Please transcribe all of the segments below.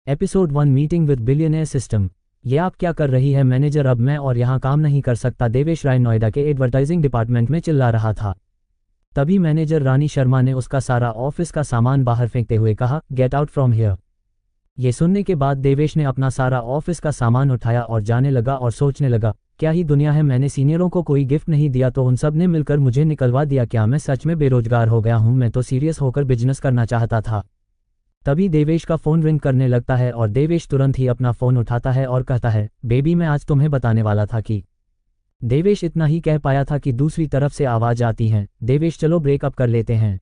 Episode 1 meeting with billionaire system. ये आप क्या कर रही है मैनेजर, अब मैं और यहाँ काम नहीं कर सकता। देवेश राय नोएडा के एडवर्टाइजिंग डिपार्टमेंट में चिल्ला रहा था। तभी मैनेजर रानी शर्मा ने उसका सारा ऑफिस का सामान बाहर फेंकते हुए कहा, गेट आउट फ्रॉम हियर। ये सुनने के बाद देवेश ने अपना सारा ऑफिस का सामान उठाया और जाने लगा और सोचने लगा, क्या ही दुनिया है, मैंने सीनियरों को कोई गिफ्ट नहीं दिया तो उन सब ने मिलकर मुझे निकलवा दिया। क्या मैं सच में बेरोजगार हो गया हूँ? मैं तो सीरियस होकर बिजनेस करना चाहता था। तभी देवेश का फ़ोन रिंग करने लगता है और देवेश तुरंत ही अपना फ़ोन उठाता है और कहता है, बेबी मैं आज तुम्हें बताने वाला था कि। देवेश इतना ही कह पाया था कि दूसरी तरफ से आवाज़ आती है, देवेश चलो ब्रेकअप कर लेते हैं।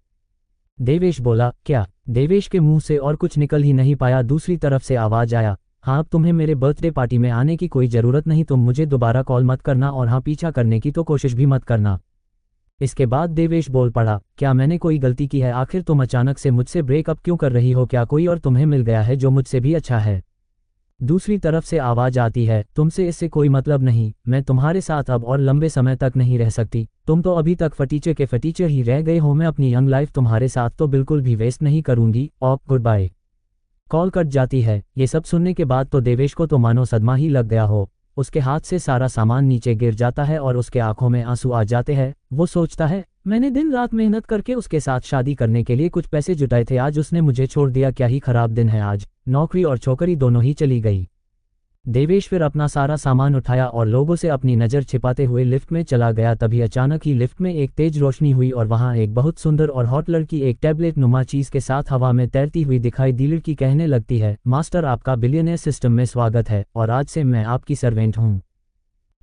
देवेश बोला, क्या? देवेश के मुंह से और कुछ निकल ही नहीं पाया। दूसरी तरफ से आवाज़ आया, हाँ अब तुम्हें मेरे बर्थडे पार्टी में आने की कोई ज़रूरत नहीं, तुम मुझे दोबारा कॉल मत करना और हाँ पीछा करने की तो कोशिश भी मत करना। इसके बाद देवेश बोल पड़ा, क्या मैंने कोई गलती की है? आखिर तुम अचानक से मुझसे ब्रेकअप क्यों कर रही हो? क्या कोई और तुम्हें मिल गया है जो मुझसे भी अच्छा है? दूसरी तरफ से आवाज़ आती है, तुमसे इससे कोई मतलब नहीं, मैं तुम्हारे साथ अब और लंबे समय तक नहीं रह सकती। तुम तो अभी तक फटीचर के फटीचर ही रह गए हो। मैं अपनी यंग लाइफ तुम्हारे साथ तो बिल्कुल भी वेस्ट नहीं करूंगी। और गुड बाय। कॉल कट जाती है। ये सब सुनने के बाद तो देवेश को तो मानो सदमा ही लग गया हो। उसके हाथ से सारा सामान नीचे गिर जाता है और उसके आंखों में आंसू आ जाते हैं। वो सोचता है, मैंने दिन रात मेहनत करके उसके साथ शादी करने के लिए कुछ पैसे जुटाए थे, आज उसने मुझे छोड़ दिया। क्या ही खराब दिन है आज। नौकरी और छोकरी दोनों ही चली गई। देवेश फिर अपना सारा सामान उठाया और लोगों से अपनी नज़र छिपाते हुए लिफ्ट में चला गया। तभी अचानक ही लिफ्ट में एक तेज रोशनी हुई और वहां एक बहुत सुंदर और हॉट लड़की एक टैबलेट नुमा चीज के साथ हवा में तैरती हुई दिखाई दी। लड़की कहने लगती है, मास्टर आपका बिलियनियर सिस्टम में स्वागत है और आज से मैं आपकी सर्वेंट हूँ।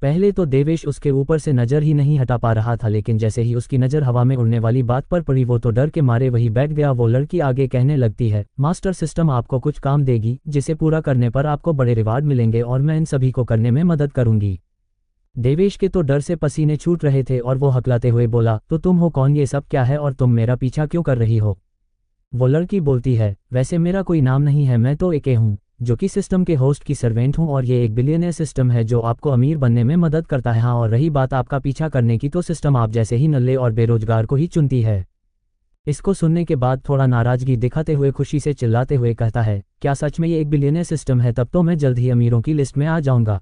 पहले तो देवेश उसके ऊपर से नज़र ही नहीं हटा पा रहा था, लेकिन जैसे ही उसकी नज़र हवा में उड़ने वाली बात पर पड़ी वो तो डर के मारे वही बैठ गया। वो लड़की आगे कहने लगती है, मास्टर सिस्टम आपको कुछ काम देगी जिसे पूरा करने पर आपको बड़े रिवार्ड मिलेंगे और मैं इन सभी को करने में मदद करूंगी। देवेश के तो डर से पसीने छूट रहे थे और वो हकलाते हुए बोला, तो तुम हो कौन? ये सब क्या है और तुम मेरा पीछा क्यों कर रही हो? वो लड़की बोलती है, वैसे मेरा कोई नाम नहीं है, मैं तो एके हूँ जो कि सिस्टम के होस्ट की सर्वेंट हूँ और ये एक बिलियनियर सिस्टम है जो आपको अमीर बनने में मदद करता है। हाँ, और रही बात आपका पीछा करने की तो सिस्टम आप जैसे ही नल्ले और बेरोजगार को ही चुनती है। इसको सुनने के बाद थोड़ा नाराजगी दिखाते हुए खुशी से चिल्लाते हुए कहता है, क्या सच में ये एक बिलियनियर सिस्टम है? तब तो मैं जल्द ही अमीरों की लिस्ट में आ जाऊंगा।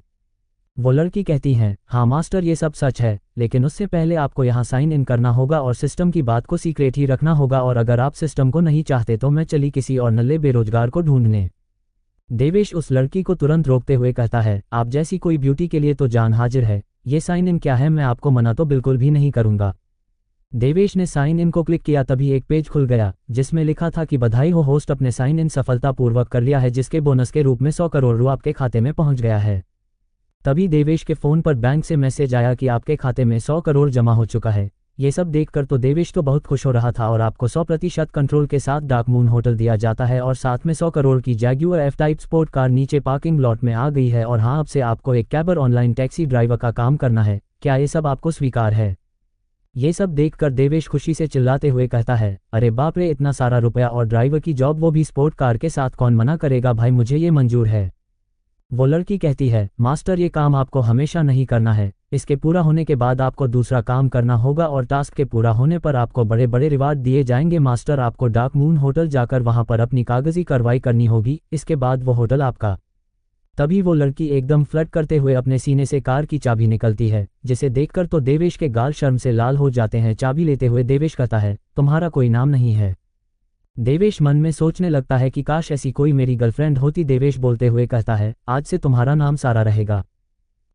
वो लड़की कहती है, हाँ मास्टर ये सब सच है, लेकिन उससे पहले आपको यहाँ साइन इन करना होगा और सिस्टम की बात को सीक्रेट ही रखना होगा, और अगर आप सिस्टम को नहीं चाहते तो मैं चली किसी और नल्ले बेरोजगार को ढूंढने। देवेश उस लड़की को तुरंत रोकते हुए कहता है, आप जैसी कोई ब्यूटी के लिए तो जान हाजिर है, ये साइन इन क्या है? मैं आपको मना तो बिल्कुल भी नहीं करूंगा। देवेश ने साइन इन को क्लिक किया, तभी एक पेज खुल गया जिसमें लिखा था कि बधाई हो, होस्ट अपने साइन इन सफलतापूर्वक कर लिया है, जिसके बोनस के रूप में 100 करोड़ रु आपके खाते में पहुंच गया है। तभी देवेश के फोन पर बैंक से मैसेज आया कि आपके खाते में 100 करोड़ जमा हो चुका है। ये सब देखकर तो देवेश तो बहुत खुश हो रहा था और आपको 100% कंट्रोल के साथ डार्क मून होटल दिया जाता है और साथ में 100 करोड़ की जैग्यूर एफ टाइप स्पोर्ट कार नीचे पार्किंग लॉट में आ गई है। और हाँ, अब से आपको एक कैबर ऑनलाइन टैक्सी ड्राइवर का काम करना है। क्या ये सब आपको स्वीकार है? ये सब देखकर देवेश खुशी से चिल्लाते हुए कहता है, अरे बाप रे, इतना सारा रुपया और ड्राइवर की जॉब, वो भी स्पोर्ट कार के साथ, कौन मना करेगा भाई, मुझे ये मंजूर है। वो लड़की कहती है, मास्टर ये काम आपको हमेशा नहीं करना है, इसके पूरा होने के बाद आपको दूसरा काम करना होगा और टास्क के पूरा होने पर आपको बड़े बड़े रिवार्ड दिए जाएंगे। मास्टर आपको डार्क मून होटल जाकर वहां पर अपनी कागजी कार्रवाई करनी होगी, इसके बाद वो होटल आपका। तभी वो लड़की एकदम फ्लर्ट करते हुए अपने सीने से कार की चाबी निकलती है, जिसे देखकर तो देवेश के गाल शर्म से लाल हो जाते हैं। चाबी लेते हुए देवेश कहता है, तुम्हारा कोई नाम नहीं है? देवेश मन में सोचने लगता है कि काश ऐसी कोई मेरी गर्लफ्रेंड होती। देवेश बोलते हुए कहता है, आज से तुम्हारा नाम सारा रहेगा।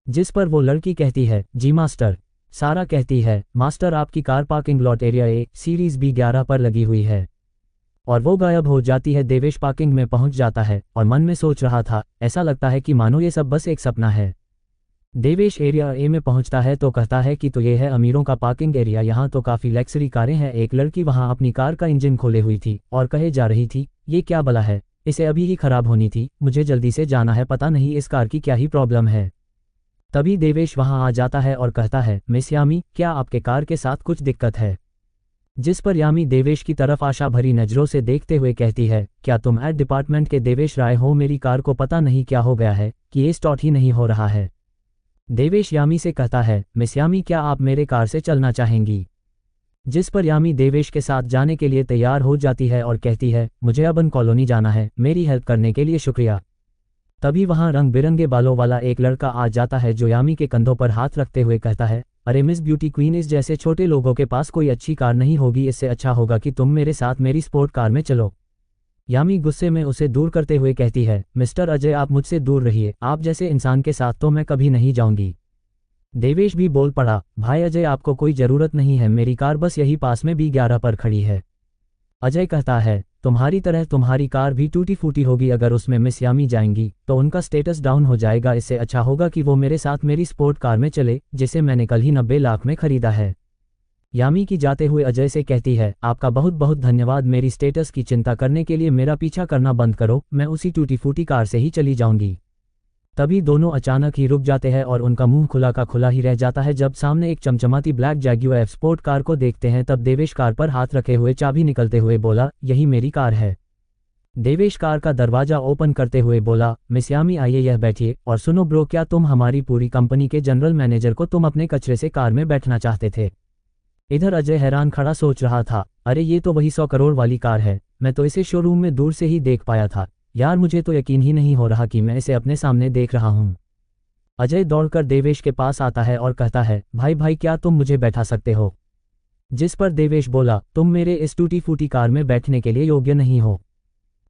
जिस पर वो लड़की कहती है, जी मास्टर। सारा कहती है, मास्टर आपकी car parking lot area A series B11 पर लगी हुई है। और वो गायब हो जाती है। देवेश पार्किंग में पहुंच जाता है और मन में सोच रहा था, ऐसा लगता है कि मानो ये सब बस एक सपना है। देवेश एरिया ए में पहुंचता है तो कहता है कि तो ये है अमीरों का पार्किंग एरिया, यहाँ तो काफ़ी लग्जरी कारें हैं। एक लड़की वहाँ अपनी कार का इंजन खोले हुई थी और कहे जा रही थी, ये क्या बला है, इसे अभी ही खराब होनी थी, मुझे जल्दी से जाना है, पता नहीं इस कार की क्या ही प्रॉब्लम है। तभी देवेश वहाँ आ जाता है और कहता है, मिस यामी, क्या आपके कार के साथ कुछ दिक्कत है? जिस पर यामी देवेश की तरफ आशा भरी नज़रों से देखते हुए कहती है, क्या तुम एड डिपार्टमेंट के देवेश राय हो? मेरी कार को पता नहीं क्या हो गया है कि ये स्टार्ट ही नहीं हो रहा है। देवेश यामी से कहता है, मिस यामी, क्या आप मेरे कार से चलना चाहेंगी? जिस पर यामी देवेश के साथ जाने के लिए तैयार हो जाती है और कहती है, मुझे अबन कॉलोनी जाना है, मेरी हेल्प करने के लिए शुक्रिया। तभी वहां रंग बिरंगे बालों वाला एक लड़का आ जाता है जो यामी के कंधों पर हाथ रखते हुए कहता है, अरे मिस ब्यूटी क्वीन, इस जैसे छोटे लोगों के पास कोई अच्छी कार नहीं होगी, इससे अच्छा होगा कि तुम मेरे साथ मेरी स्पोर्ट कार में चलो। यामी गुस्से में उसे दूर करते हुए कहती है, मिस्टर अजय आप मुझसे दूर रहिए, आप जैसे इंसान के साथ तो मैं कभी नहीं जाऊंगी। देवेश भी बोल पड़ा, भाई अजय आपको कोई ज़रूरत नहीं है, मेरी कार बस यही पास में B11 पर खड़ी है। अजय कहता है, तुम्हारी तरह तुम्हारी कार भी टूटी फूटी होगी, अगर उसमें मिस यामी जाएंगी तो उनका स्टेटस डाउन हो जाएगा, इससे अच्छा होगा कि वो मेरे साथ मेरी स्पोर्ट कार में चले जिसे मैंने कल ही 90 लाख में खरीदा है। यामी की जाते हुए अजय से कहती है, आपका बहुत बहुत धन्यवाद, मेरी स्टेटस की चिंता करने के लिए मेरा पीछा करना बंद करो, मैं उसी टूटी फूटी कार से ही चली जाऊंगी। तभी दोनों अचानक ही रुक जाते हैं और उनका मुंह खुला का खुला ही रह जाता है जब सामने एक चमचमाती ब्लैक जैग्वार स्पोर्ट कार को देखते हैं। तब देवेश कार पर हाथ रखे हुए चाबी निकलते हुए बोला, यही मेरी कार है। देवेश कार का दरवाजा ओपन करते हुए बोला, मिस यामी आइए, यह बैठिए, और सुनो ब्रो, क्या तुम हमारी पूरी कंपनी के जनरल मैनेजर को तुम अपने कचरे से कार में बैठना चाहते थे? इधर अजय हैरान खड़ा सोच रहा था, अरे ये तो वही 100 करोड़ वाली कार है, मैं तो इसे शोरूम में दूर से ही देख पाया था यार, मुझे तो यकीन ही नहीं हो रहा कि मैं इसे अपने सामने देख रहा हूँ। अजय दौड़कर देवेश के पास आता है और कहता है, भाई भाई क्या तुम मुझे बैठा सकते हो? जिस पर देवेश बोला, तुम मेरे इस टूटी फूटी कार में बैठने के लिए योग्य नहीं हो।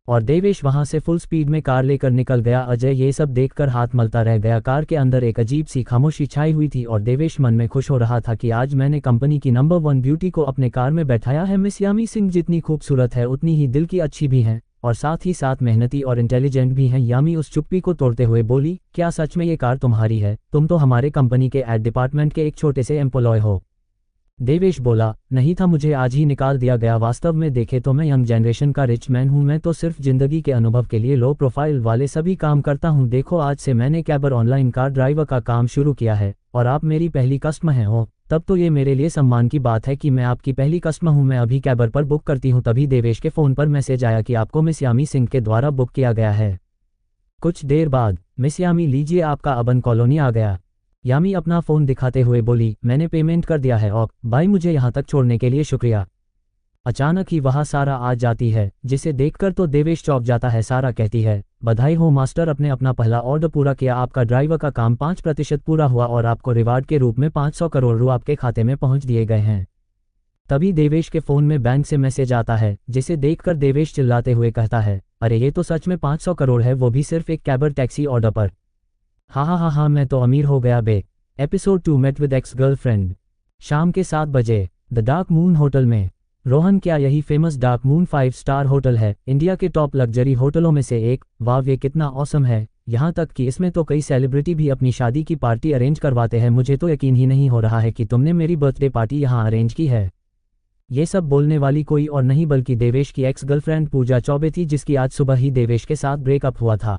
और देवेश वहां से फुल स्पीड में कार लेकर निकल गया। अजय ये सब देखकर हाथ मलता रह गया। कार के अंदर एक अजीब सी खामोशी छाई हुई थी और देवेश मन में खुश हो रहा था कि आज मैंने कंपनी की नंबर 1 ब्यूटी को अपने कार में बैठाया है। मिस यामी सिंह जितनी खूबसूरत है उतनी ही दिल की अच्छी भी हैं और साथ ही साथ मेहनती और इंटेलिजेंट भी हैं। यामी उस चुप्पी को तोड़ते हुए बोली, क्या सच में ये कार तुम्हारी है? तुम तो हमारे कंपनी के एड डिपार्टमेंट के एक छोटे से एम्प्लॉय हो। देवेश बोला, नहीं था, मुझे आज ही निकाल दिया गया। वास्तव में देखे तो मैं यंग जनरेशन का रिच मैन हूँ। मैं तो सिर्फ जिंदगी के अनुभव के लिए लो प्रोफाइल वाले सभी काम करता हूँ। देखो, आज से मैंने कैबर ऑनलाइन कार ड्राइवर का काम शुरू किया है और आप मेरी पहली कस्टमर हैं हो। तब तो ये मेरे लिए सम्मान की बात है कि मैं आपकी पहली कस्टमर हूँ। मैं अभी कैबर पर बुक करती हूँ। तभी देवेश के फ़ोन पर मैसेज आया कि आपको मिस यामी सिंह के द्वारा बुक किया गया है। कुछ देर बाद, मिस यामी लीजिए, आपका अबन कॉलोनी आ गया। यामी अपना फ़ोन दिखाते हुए बोली, मैंने पेमेंट कर दिया है और भाई मुझे यहाँ तक छोड़ने के लिए शुक्रिया। अचानक ही वहाँ सारा आ जाती है, जिसे देखकर तो देवेश चौंक जाता है। सारा कहती है, बधाई हो मास्टर, अपना पहला ऑर्डर पूरा किया। आपका ड्राइवर का काम 5% पूरा हुआ और आपको रिवार्ड के रूप में 500 करोड़ रु आपके खाते में पहुँच दिए गए हैं। तभी देवेश के फ़ोन में बैंक से मैसेज आता है, जिसे देखकर देवेश चिल्लाते हुए कहता है, अरे ये तो सच में 500 करोड़ है, वो भी सिर्फ एक कैबर टैक्सी ऑर्डर पर। हाँ, मैं तो अमीर हो गया बे। Episode 2 met with ex girlfriend. शाम के 7 बजे द डार्क मून होटल में। रोहन, क्या यही famous dark moon 5 star hotel है? इंडिया के टॉप लग्जरी होटलों में से एक। वाह, ये कितना ऑसम है। यहाँ तक कि इसमें तो कई सेलिब्रिटी भी अपनी शादी की पार्टी अरेंज करवाते हैं। मुझे तो यकीन ही नहीं हो रहा है कि तुमने मेरी बर्थडे पार्टी यहाँ अरेंज की है। ये सब बोलने वाली कोई और नहीं बल्कि देवेश की एक्स गर्लफ्रेंड पूजा चौबे थी, जिसकी आज सुबह ही देवेश के साथ ब्रेकअप हुआ था।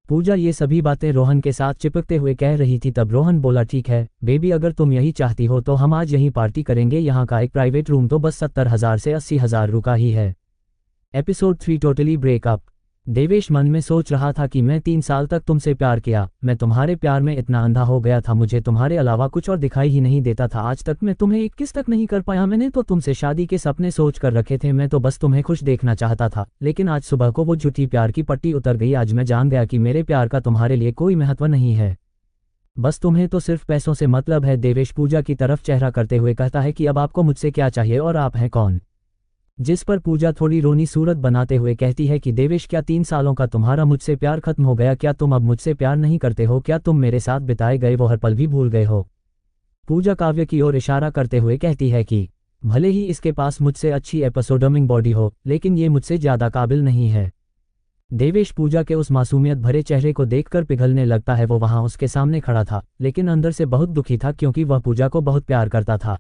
पूजा ये सभी बातें रोहन के साथ चिपकते हुए कह रही थी। तब रोहन बोला, ठीक है बेबी, अगर तुम यही चाहती हो तो हम आज यहीं पार्टी करेंगे। यहाँ का एक प्राइवेट रूम तो बस 70,000 से 80,000 रु का ही है। Episode 3 totally breakup. देवेश मन में सोच रहा था कि मैं 3 साल तक तुमसे प्यार किया, मैं तुम्हारे प्यार में इतना अंधा हो गया था, मुझे तुम्हारे अलावा कुछ और दिखाई ही नहीं देता था। आज तक मैं तुम्हें एक किस तक नहीं कर पाया। मैंने तो तुमसे शादी के सपने सोच कर रखे थे। मैं तो बस तुम्हें खुश देखना चाहता था, लेकिन आज सुबह को वो झूठी प्यार की पट्टी उतर गई। आज मैं जान गया कि मेरे प्यार का तुम्हारे लिए कोई महत्व नहीं है, बस तुम्हें तो सिर्फ पैसों से मतलब है। देवेश पूजा की तरफ चेहरा करते हुए कहता है कि अब आपको मुझसे क्या चाहिए और आप हैं कौन? जिस पर पूजा थोड़ी रोनी सूरत बनाते हुए कहती है कि देवेश, क्या 3 सालों का तुम्हारा मुझसे प्यार खत्म हो गया? क्या तुम अब मुझसे प्यार नहीं करते हो? क्या तुम मेरे साथ बिताए गए वो हर पल भी भूल गए हो? पूजा काव्य की ओर इशारा करते हुए कहती है कि भले ही इसके पास मुझसे अच्छी एपिसोडमिंग बॉडी हो, लेकिन ये मुझसे ज़्यादा काबिल नहीं है। देवेश पूजा के उस मासूमियत भरे चेहरे को देखकर पिघलने लगता है। वो वहाँ उसके सामने खड़ा था, लेकिन अंदर से बहुत दुखी था क्योंकि वह पूजा को बहुत प्यार करता था।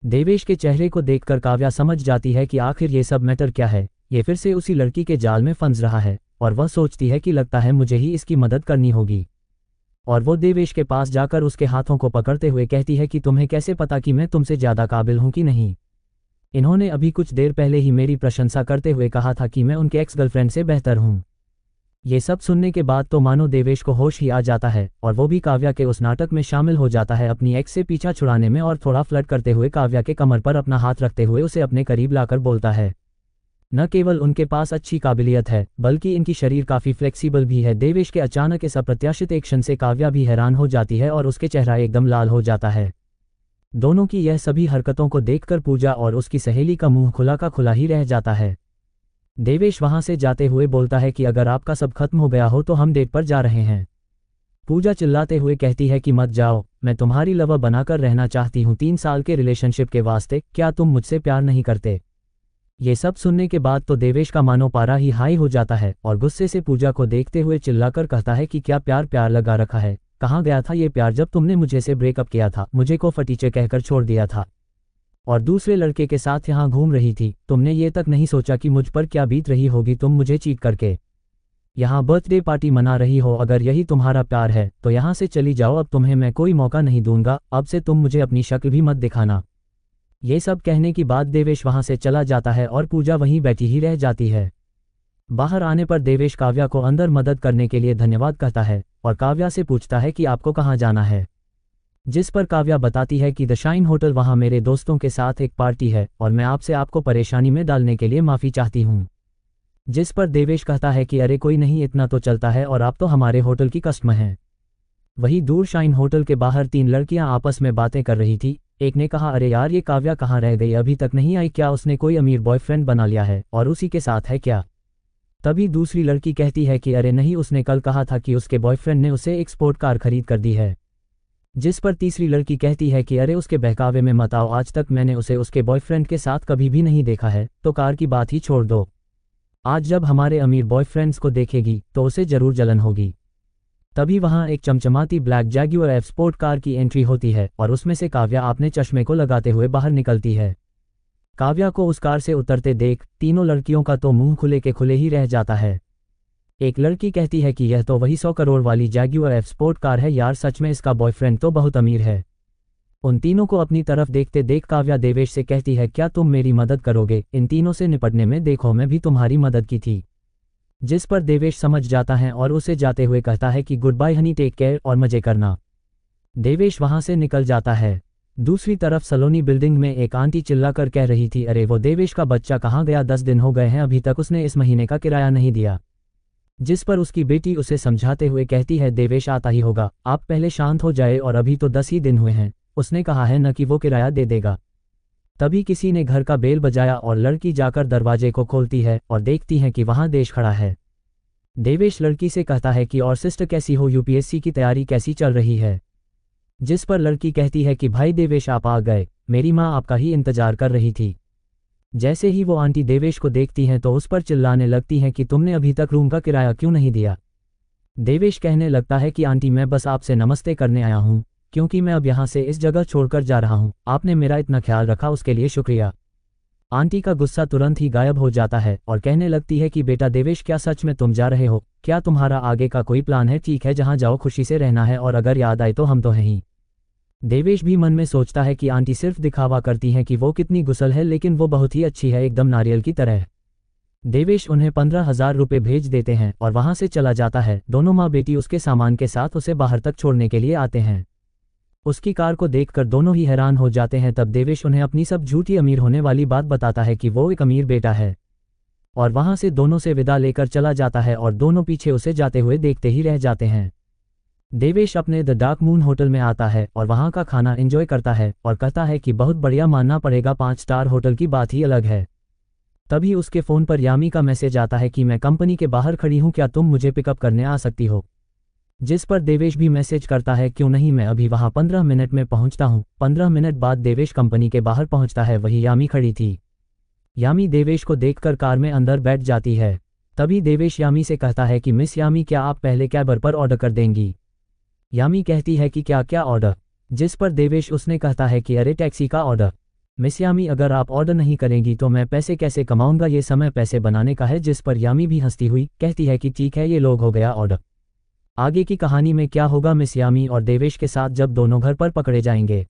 देवेश के चेहरे को देखकर काव्या समझ जाती है कि आखिर ये सब मैटर क्या है। ये फिर से उसी लड़की के जाल में फंस रहा है और वह सोचती है कि लगता है मुझे ही इसकी मदद करनी होगी। और वो देवेश के पास जाकर उसके हाथों को पकड़ते हुए कहती है कि तुम्हें कैसे पता कि मैं तुमसे ज़्यादा काबिल हूँ कि नहीं? इन्होंने अभी कुछ देर पहले ही मेरी प्रशंसा करते हुए कहा था कि मैं उनके एक्स गर्लफ्रेंड से बेहतर हूँ। ये सब सुनने के बाद तो मानो देवेश को होश ही आ जाता है और वो भी काव्या के उस नाटक में शामिल हो जाता है, अपनी एक्स से पीछा छुड़ाने में, और थोड़ा फ्लर्ट करते हुए काव्या के कमर पर अपना हाथ रखते हुए उसे अपने करीब लाकर बोलता है। न केवल उनके पास अच्छी काबिलियत है बल्कि इनकी शरीर काफ़ी फ्लेक्सिबल भी है। देवेश के अचानक इस अप्रत्याशित एक्शन से काव्या भी हैरान हो जाती है और उसके चेहरा एकदम लाल हो जाता है। दोनों की यह सभी हरकतों को देखकर पूजा और उसकी सहेली का मुंह खुला का खुला ही रह जाता है। देवेश वहां से जाते हुए बोलता है कि अगर आपका सब खत्म हो गया हो तो हम डेट पर जा रहे हैं। पूजा चिल्लाते हुए कहती है कि मत जाओ, मैं तुम्हारी लवर बनाकर रहना चाहती हूँ 3 साल के रिलेशनशिप के वास्ते, क्या तुम मुझसे प्यार नहीं करते? ये सब सुनने के बाद तो देवेश का मानो पारा ही हाई हो जाता है और गुस्से से पूजा को देखते हुए चिल्लाकर कहता है कि क्या प्यार प्यार लगा रखा है, कहाँ गया था ये प्यार जब तुमने मुझे से ब्रेकअप किया था, मुझे को फटीचे कहकर छोड़ दिया था और दूसरे लड़के के साथ यहाँ घूम रही थी। तुमने ये तक नहीं सोचा कि मुझ पर क्या बीत रही होगी, तुम मुझे चीट करके यहाँ बर्थडे पार्टी मना रही हो। अगर यही तुम्हारा प्यार है तो यहाँ से चली जाओ, अब तुम्हें मैं कोई मौका नहीं दूंगा, अब से तुम मुझे अपनी शक्ल भी मत दिखाना। ये सब कहने के बाद देवेश वहां से चला जाता है और पूजा वहीं बैठी ही रह जाती है। बाहर आने पर देवेश काव्या को अंदर मदद करने के लिए धन्यवाद कहता है और काव्या से पूछता है कि आपको कहाँ जाना है, जिस पर काव्या बताती है कि द शाइन होटल, वहाँ मेरे दोस्तों के साथ एक पार्टी है और मैं आपसे आपको परेशानी में डालने के लिए माफ़ी चाहती हूँ। जिस पर देवेश कहता है कि अरे कोई नहीं, इतना तो चलता है और आप तो हमारे होटल की कस्टमर हैं। वहीं दूर शाइन होटल के बाहर 3 लड़कियां आपस में बातें कर रही थी। एक ने कहा, अरे यार ये काव्या कहाँ रह गई, अभी तक नहीं आई क्या, उसने कोई अमीर बॉयफ्रेंड बना लिया है और उसी के साथ है क्या? तभी दूसरी लड़की कहती है कि अरे नहीं, उसने कल कहा था कि उसके बॉयफ्रेंड ने उसे एक स्पोर्ट कार खरीद कर दी है। जिस पर तीसरी लड़की कहती है कि अरे उसके बहकावे में मत आओ, आज तक मैंने उसे उसके बॉयफ्रेंड के साथ कभी भी नहीं देखा है, तो कार की बात ही छोड़ दो, आज जब हमारे अमीर बॉयफ्रेंड्स को देखेगी तो उसे जरूर जलन होगी। तभी वहां एक चमचमाती ब्लैक जैग्यूर एफ स्पोर्ट कार की एंट्री होती है और उसमें से काव्या अपने चश्मे को लगाते हुए बाहर निकलती है। काव्या को उस कार से उतरते देख तीनों लड़कियों का तो मुंह खुले के खुले ही रह जाता है। एक लड़की कहती है कि यह तो वही 100 करोड़ वाली जैग्यूर एफ स्पोर्ट कार है यार, सच में इसका बॉयफ्रेंड तो बहुत अमीर है। उन तीनों को अपनी तरफ देखते देख काव्या देवेश से कहती है, क्या तुम मेरी मदद करोगे, इन तीनों से निपटने में, देखो मैं भी तुम्हारी मदद की थी। जिस पर देवेश समझ जाता है और उसे जाते हुए कहता है कि goodbye honey, take care और मजे करना। देवेश वहां से निकल जाता है। दूसरी तरफ सलोनी बिल्डिंग में एक आंटी चिल्लाकर कह रही थी, अरे वो देवेश का बच्चा कहाँ गया, 10 दिन हो गए हैं अभी तक उसने इस महीने का किराया नहीं दिया। जिस पर उसकी बेटी उसे समझाते हुए कहती है, देवेश आता ही होगा, आप पहले शांत हो जाए और अभी तो 10 ही दिन हुए हैं, उसने कहा है न कि वो किराया दे देगा। तभी किसी ने घर का बेल बजाया और लड़की जाकर दरवाजे को खोलती है और देखती है कि वहां देश खड़ा है। देवेश लड़की से कहता है कि और सिस्टर कैसी हो, यूपीएससी की तैयारी कैसी चल रही है? जिस पर लड़की कहती है कि भाई देवेश आप आ गए, मेरी माँ आपका ही इंतजार कर रही थी। जैसे ही वो आंटी देवेश को देखती हैं तो उस पर चिल्लाने लगती हैं कि तुमने अभी तक रूम का किराया क्यों नहीं दिया? देवेश कहने लगता है कि आंटी मैं बस आपसे नमस्ते करने आया हूँ, क्योंकि मैं अब यहाँ से इस जगह छोड़कर जा रहा हूँ, आपने मेरा इतना ख्याल रखा उसके लिए शुक्रिया। आंटी का गुस्सा तुरंत ही गायब हो जाता है और कहने लगती है कि बेटा देवेश, क्या सच में तुम जा रहे हो? क्या तुम्हारा आगे का कोई प्लान है? ठीक है, जहाँ जाओ खुशी से रहना है और अगर याद आए तो हम तो हैं ही। देवेश भी मन में सोचता है कि आंटी सिर्फ दिखावा करती हैं कि वो कितनी गुस्सल है, लेकिन वो बहुत ही अच्छी है, एकदम नारियल की तरह। देवेश उन्हें 15,000 रुपये भेज देते हैं और वहां से चला जाता है। दोनों माँ बेटी उसके सामान के साथ उसे बाहर तक छोड़ने के लिए आते हैं। उसकी कार को देखकर दोनों ही हैरान हो जाते हैं। तब देवेश उन्हें अपनी सब झूठी अमीर होने वाली बात बताता है कि वो एक अमीर बेटा है और वहां से दोनों से विदा लेकर चला जाता है और दोनों पीछे उसे जाते हुए देखते ही रह जाते हैं। देवेश अपने द डार्क मून होटल में आता है और वहां का खाना एंजॉय करता है और कहता है कि बहुत बढ़िया, मानना पड़ेगा, 5 स्टार होटल की बात ही अलग है। तभी उसके फ़ोन पर यामी का मैसेज आता है कि मैं कंपनी के बाहर खड़ी हूं, क्या तुम मुझे पिकअप करने आ सकती हो? जिस पर देवेश भी मैसेज करता है, क्यों नहीं, मैं अभी वहां 15 मिनट में पहुंचता हूं। 15 मिनट बाद देवेश कंपनी के बाहर पहुंचता है, वही यामी खड़ी थी। यामी देवेश को देखकर कार में अंदर बैठ जाती है। तभी देवेश यामी से कहता है कि मिस यामी, क्या आप पहले कैबर पर ऑर्डर कर देंगी? यामी कहती है कि क्या क्या ऑर्डर? जिस पर देवेश उसने कहता है कि अरे टैक्सी का ऑर्डर। मिस यामी, अगर आप ऑर्डर नहीं करेंगी तो मैं पैसे कैसे कमाऊंगा, ये समय पैसे बनाने का है। जिस पर यामी भी हंसती हुई कहती है कि ठीक है, ये लोग हो गया ऑर्डर। आगे की कहानी में क्या होगा मिस यामी और देवेश के साथ जब दोनों घर पर पकड़े जाएंगे?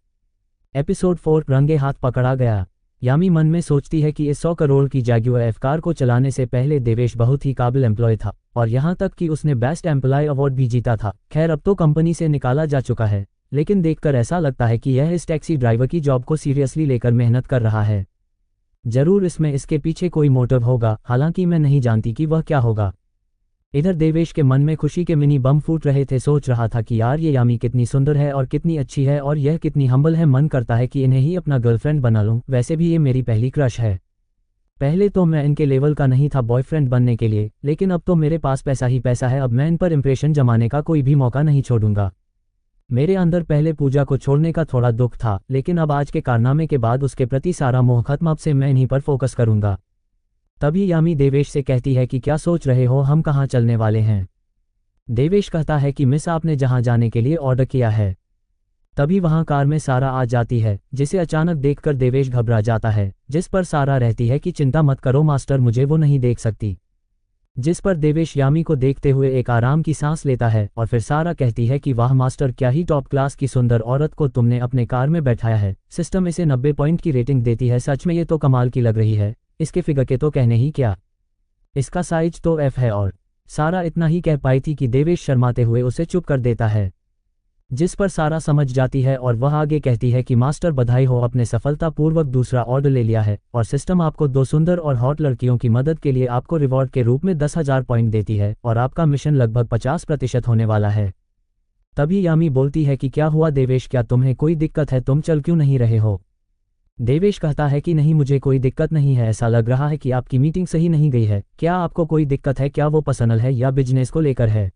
एपिसोड 4 रंगे हाथ पकड़ा गया। यामी मन में सोचती है कि इस 100 करोड़ की जैगुआर एफ कार को चलाने से पहले देवेश बहुत ही काबिल एम्प्लॉय था और यहाँ तक कि उसने बेस्ट एम्प्लॉय अवार्ड भी जीता था। खैर अब तो कंपनी से निकाला जा चुका है, लेकिन देखकर ऐसा लगता है कि यह इस टैक्सी ड्राइवर की जॉब को सीरियसली लेकर मेहनत कर रहा है। जरूर इसमें इसके पीछे कोई मोटिव होगा, हालांकि मैं नहीं जानती कि वह क्या होगा। इधर देवेश के मन में खुशी के मिनी बम फूट रहे थे। सोच रहा था कि यार ये यामी कितनी सुंदर है और कितनी अच्छी है और यह कितनी हम्बल है। मन करता है कि इन्हें ही अपना गर्लफ्रेंड बना लूं। वैसे भी ये मेरी पहली क्रश है। पहले तो मैं इनके लेवल का नहीं था बॉयफ्रेंड बनने के लिए, लेकिन अब तो मेरे पास पैसा ही पैसा है। अब मैं इन पर इंप्रेशन जमाने का कोई भी मौका नहीं छोड़ूंगा। मेरे अंदर पहले पूजा को छोड़ने का थोड़ा दुख था, लेकिन अब आज के कारनामे के बाद उसके प्रति सारा मोह खत्म। अब से मैं इन्हीं पर फोकस करूंगा। तभी यामी देवेश से कहती है कि क्या सोच रहे हो, हम कहाँ चलने वाले हैं। देवेश कहता है कि मिस आपने जहाँ जाने के लिए ऑर्डर किया है। तभी वहाँ कार में सारा आ जाती है, जिसे अचानक देखकर देवेश घबरा जाता है। जिस पर सारा रहती है कि चिंता मत करो मास्टर, मुझे वो नहीं देख सकती। जिस पर देवेश यामी को देखते हुए एक आराम की सांस लेता है और फिर सारा कहती है कि वाह मास्टर, क्या ही टॉप क्लास की सुंदर औरत को तुमने अपने कार में बैठाया है। सिस्टम इसे 90 पॉइंट की रेटिंग देती है। सच में ये तो कमाल की लग रही है। इसके फिगर के तो कहने ही क्या, इसका साइज तो एफ है। और सारा इतना ही कह पाई थी कि देवेश शर्माते हुए उसे चुप कर देता है, जिस पर सारा समझ जाती है और वह आगे कहती है कि मास्टर बधाई हो, अपने सफलतापूर्वक दूसरा ऑर्डर ले लिया है और सिस्टम आपको 2 सुंदर और हॉट लड़कियों की मदद के लिए आपको रिवॉर्ड के रूप में 10,000 पॉइंट देती है और आपका मिशन लगभग 50% होने वाला है। तभी यामी बोलती है कि क्या हुआ देवेश, क्या तुम्हें कोई दिक्कत है, तुम चल क्यों नहीं रहे हो। देवेश कहता है कि नहीं मुझे कोई दिक्कत नहीं है, ऐसा लग रहा है कि आपकी मीटिंग सही नहीं गई है। क्या आपको कोई दिक्कत है, क्या वो पर्सनल है या बिजनेस को लेकर है।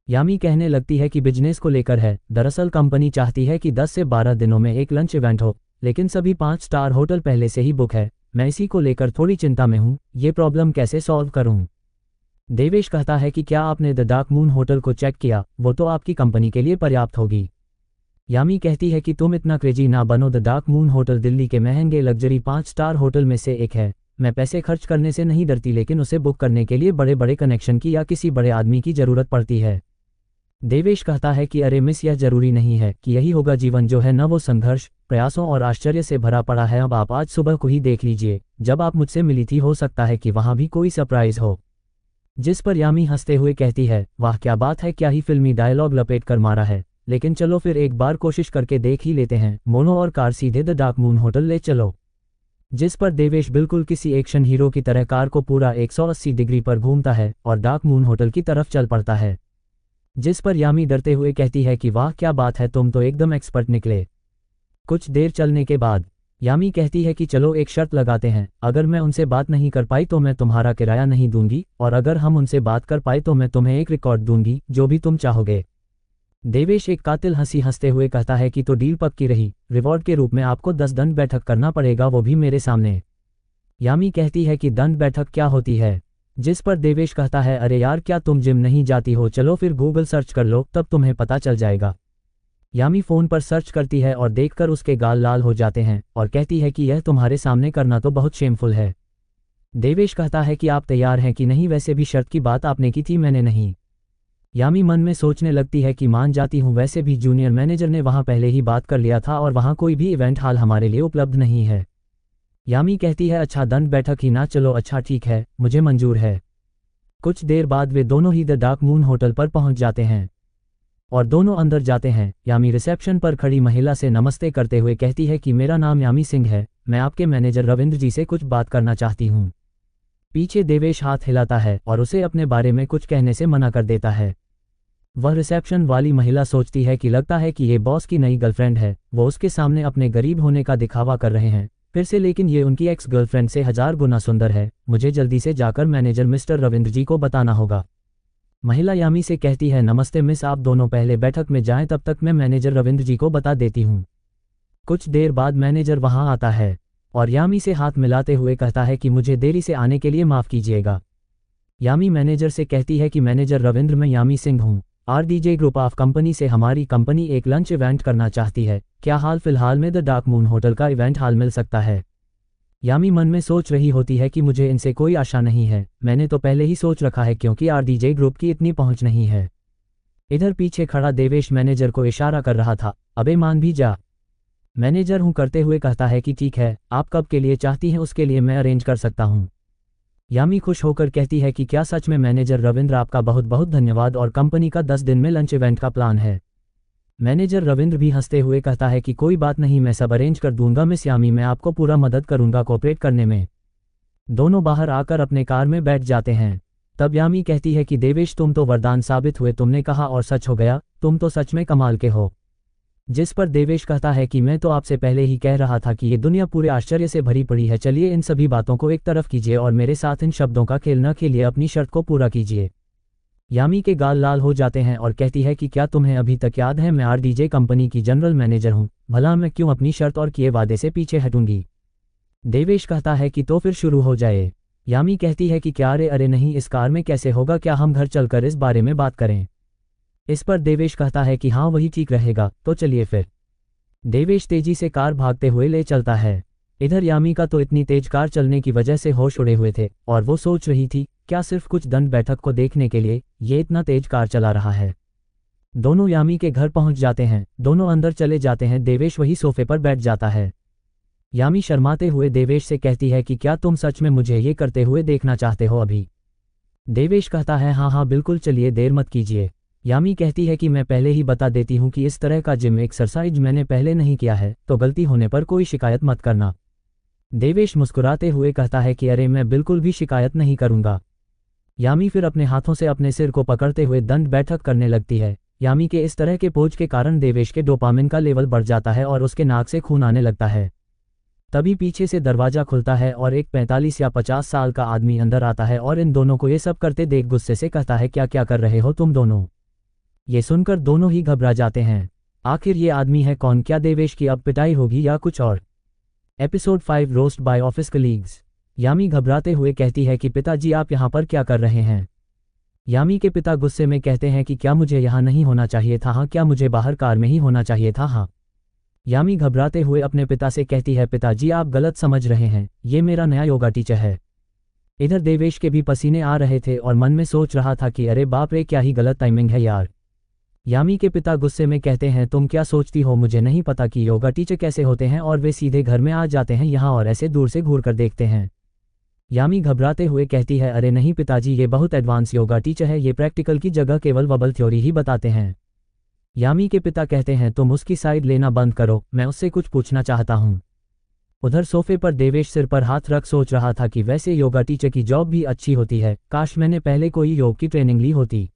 यामी कहने लगती है कि बिजनेस को लेकर है। दरअसल कंपनी चाहती है कि 10 से 12 दिनों में एक लंच इवेंट हो, लेकिन सभी 5 स्टार होटल पहले से ही बुक है। मैं इसी को लेकर थोड़ी चिंता में हूँ, ये प्रॉब्लम कैसे सॉल्व करूँ। देवेश कहता है कि क्या आपने द डार्क मून होटल को चेक किया, वो तो आपकी कंपनी के लिए पर्याप्त होगी। यामी कहती है कि तुम इतना क्रेजी ना बनो, the dark moon hotel Delhi के महंगे लग्जरी 5 स्टार होटल में से एक है। मैं पैसे खर्च करने से नहीं डरती, लेकिन उसे बुक करने के लिए बड़े बड़े कनेक्शन की या किसी बड़े आदमी की जरूरत पड़ती है। देवेश कहता है कि अरे मिस, यह जरूरी नहीं है कि यही होगा जीवन जो है न, वो संघर्ष, प्रयासों और आश्चर्य से भरा पड़ा है। अब आप आज सुबह को ही देख लीजिए, जब आप मुझसे मिली थी, हो सकता है कि वहां भी कोई सरप्राइज हो। जिस पर यामी हंसते हुए कहती है, वाह क्या बात है, क्या ही फिल्मी डायलॉग लपेट कर मारा है। लेकिन चलो फिर एक बार कोशिश करके देख ही लेते हैं। मोनो और कार सीधे द डार्क मून होटल ले चलो। जिस पर देवेश बिल्कुल किसी एक्शन हीरो की तरह कार को पूरा 180 डिग्री पर घूमता है और डार्क मून होटल की तरफ चल पड़ता है। जिस पर यामी डरते हुए कहती है कि वाह क्या बात है, तुम तो एकदम एक्सपर्ट निकले। कुछ देर चलने के बाद यामी कहती है कि चलो एक शर्त लगाते हैं, अगर मैं उनसे बात नहीं कर पाई तो मैं तुम्हारा किराया नहीं दूंगी, और अगर हम उनसे बात कर पाए तो मैं तुम्हें एक रिकॉर्ड दूंगी, जो भी तुम चाहोगे। देवेश एक कातिल हंसी हंसते हुए कहता है कि तो डील पक्की रही, रिवॉर्ड के रूप में आपको 10 दंड बैठक करना पड़ेगा, वो भी मेरे सामने। यामी कहती है कि दंड बैठक क्या होती है। जिस पर देवेश कहता है, अरे यार क्या तुम जिम नहीं जाती हो, चलो फिर गूगल सर्च कर लो, तब तुम्हें पता चल जाएगा। यामी फ़ोन पर सर्च करती है और देखकर उसके गाल लाल हो जाते हैं और कहती है कि यह तुम्हारे सामने करना तो बहुत शेमफुल है। देवेश कहता है कि आप तैयार हैं कि नहीं, वैसे भी शर्त की बात आपने की थी, मैंने नहीं। यामी मन में सोचने लगती है कि मान जाती हूँ, वैसे भी जूनियर मैनेजर ने वहाँ पहले ही बात कर लिया था और वहाँ कोई भी इवेंट हाल हमारे लिए उपलब्ध नहीं है। यामी कहती है, अच्छा दंड बैठक ही ना, चलो अच्छा ठीक है, मुझे मंजूर है। कुछ देर बाद वे दोनों ही द डार्क मून होटल पर पहुंच जाते हैं और दोनों अंदर जाते हैं। यामी रिसेप्शन पर खड़ी महिला से नमस्ते करते हुए कहती है कि मेरा नाम यामी सिंह है, मैं आपके मैनेजर रविंद्र जी से कुछ बात करना चाहती हूँ। पीछे देवेश हाथ हिलाता है और उसे अपने बारे में कुछ कहने से मना कर देता है। वह रिसेप्शन वाली महिला सोचती है कि लगता है कि ये बॉस की नई गर्लफ्रेंड है, वो उसके सामने अपने गरीब होने का दिखावा कर रहे हैं फिर से, लेकिन ये उनकी एक्स गर्लफ्रेंड से 1000 गुना सुंदर है। मुझे जल्दी से जाकर मैनेजर मिस्टर रविंद्र जी को बताना होगा। महिला यामी से कहती है, नमस्ते मिस, आप दोनों पहले बैठक में जाएं, तब तक मैं मैनेजर रविंद्र जी को बता देती हूँ। कुछ देर बाद मैनेजर वहां आता है और यामी से हाथ मिलाते हुए कहता है कि मुझे देरी से आने के लिए माफ़ कीजिएगा। यामी मैनेजर से कहती है कि मैनेजर रविंद्र, मैं यामी सिंह हूँ, RDJ ग्रुप ऑफ कंपनी से हमारी कंपनी एक लंच इवेंट करना चाहती है, क्या हाल फिलहाल में द डार्क मून होटल का इवेंट हाल मिल सकता है। यामी मन में सोच रही होती है कि मुझे इनसे कोई आशा नहीं है, मैंने तो पहले ही सोच रखा है क्योंकि RDJ ग्रुप की इतनी पहुंच नहीं है। इधर पीछे खड़ा देवेश मैनेजर को इशारा कर रहा था, अबे मान भी जा। मैनेजर हूं करते हुए कहता है कि ठीक है, आप कब के लिए चाहती हैं उसके लिए मैं अरेंज कर सकता हूं। यामी खुश होकर कहती है कि क्या सच में मैनेजर रविंद्र, आपका बहुत बहुत धन्यवाद, और कंपनी का 10 दिन में लंच इवेंट का प्लान है। मैनेजर रविंद्र भी हंसते हुए कहता है कि कोई बात नहीं, मैं सब अरेंज कर दूंगा मिस यामी, मैं आपको पूरा मदद करूंगा कोऑपरेट करने में। दोनों बाहर आकर अपने कार में बैठ जाते हैं। तब यामी कहती है कि देवेश, तुम तो वरदान साबित हुए, तुमने कहा और सच हो गया, तुम तो सच में कमाल के हो। जिस पर देवेश कहता है कि मैं तो आपसे पहले ही कह रहा था कि ये दुनिया पूरे आश्चर्य से भरी पड़ी है, चलिए इन सभी बातों को एक तरफ कीजिए और मेरे साथ इन शब्दों का खेल न खेलिए, अपनी शर्त को पूरा कीजिए। यामी के गाल लाल हो जाते हैं और कहती है कि क्या तुम्हें अभी तक याद है, मैं आरडीजे कंपनी की जनरल मैनेजर हूँ, भला मैं क्यों अपनी शर्त और किए वादे से पीछे हटूंगी। देवेश कहता है कि तो फिर शुरू हो जाए। यामी कहती है कि क्या, अरे नहीं, इस कार में कैसे होगा, क्या हम घर चलकर इस बारे में बात करें। इस पर देवेश कहता है कि हाँ वही ठीक रहेगा, तो चलिए फिर। देवेश तेजी से कार भागते हुए ले चलता है। इधर यामी का तो इतनी तेज कार चलने की वजह से होश उड़े हुए थे और वो सोच रही थी, क्या सिर्फ कुछ दंड बैठक को देखने के लिए ये इतना तेज कार चला रहा है। दोनों यामी के घर पहुंच जाते हैं, दोनों अंदर चले जाते हैं, देवेश वही सोफे पर बैठ जाता है। यामी शर्माते हुए देवेश से कहती है कि क्या तुम सच में मुझे ये करते हुए देखना चाहते हो अभी। देवेश कहता है हाँ हाँ बिल्कुल, चलिए देर मत कीजिए। यामी कहती है कि मैं पहले ही बता देती हूँ कि इस तरह का जिम एक्सरसाइज मैंने पहले नहीं किया है, तो गलती होने पर कोई शिकायत मत करना। देवेश मुस्कुराते हुए कहता है कि अरे मैं बिल्कुल भी शिकायत नहीं करूँगा। यामी फिर अपने हाथों से अपने सिर को पकड़ते हुए दंड बैठक करने लगती है। यामी के इस तरह के पोज के कारण देवेश के डोपामिन का लेवल बढ़ जाता है और उसके नाक से खून आने लगता है। तभी पीछे से दरवाजा खुलता है और एक 45 या 50 साल का आदमी अंदर आता है और इन दोनों को ये सब करते देख गुस्से से कहता है, क्या क्या कर रहे हो तुम दोनों। ये सुनकर दोनों ही घबरा जाते हैं। आखिर ये आदमी है कौन, क्या देवेश की अब पिटाई होगी या कुछ और। Episode 5 roast by office colleagues. Yami घबराते हुए कहती है कि पिताजी आप यहाँ पर क्या कर रहे हैं। यामी के पिता गुस्से में कहते हैं कि क्या मुझे यहाँ नहीं होना चाहिए था, हाँ क्या मुझे बाहर कार में ही होना चाहिए था, हाँ। यामी घबराते हुए अपने पिता से कहती है, पिताजी आप गलत समझ रहे हैं, ये मेरा नया योगा टीचर है। इधर देवेश के भी पसीने आ रहे थे और मन में सोच रहा था कि अरे बाप रे, क्या ही गलत टाइमिंग है यार। यामी के पिता गुस्से में कहते हैं, तुम क्या सोचती हो, मुझे नहीं पता कि योगा टीचर कैसे होते हैं, और वे सीधे घर में आ जाते हैं यहाँ और ऐसे दूर से घूर कर देखते हैं। यामी घबराते हुए कहती है, अरे नहीं पिताजी, ये बहुत एडवांस योगा टीचर है, ये प्रैक्टिकल की जगह केवल बबल थ्योरी ही बताते हैं। यामी के पिता कहते हैं, तुम उसकी साइड लेना बंद करो, मैं उससे कुछ पूछना चाहता हूँ। उधर सोफे पर देवेश सिर पर हाथ रख सोच रहा था कि वैसे योगा टीचर की जॉब भी अच्छी होती है, काश मैंने पहले कोई योग की ट्रेनिंग ली होती।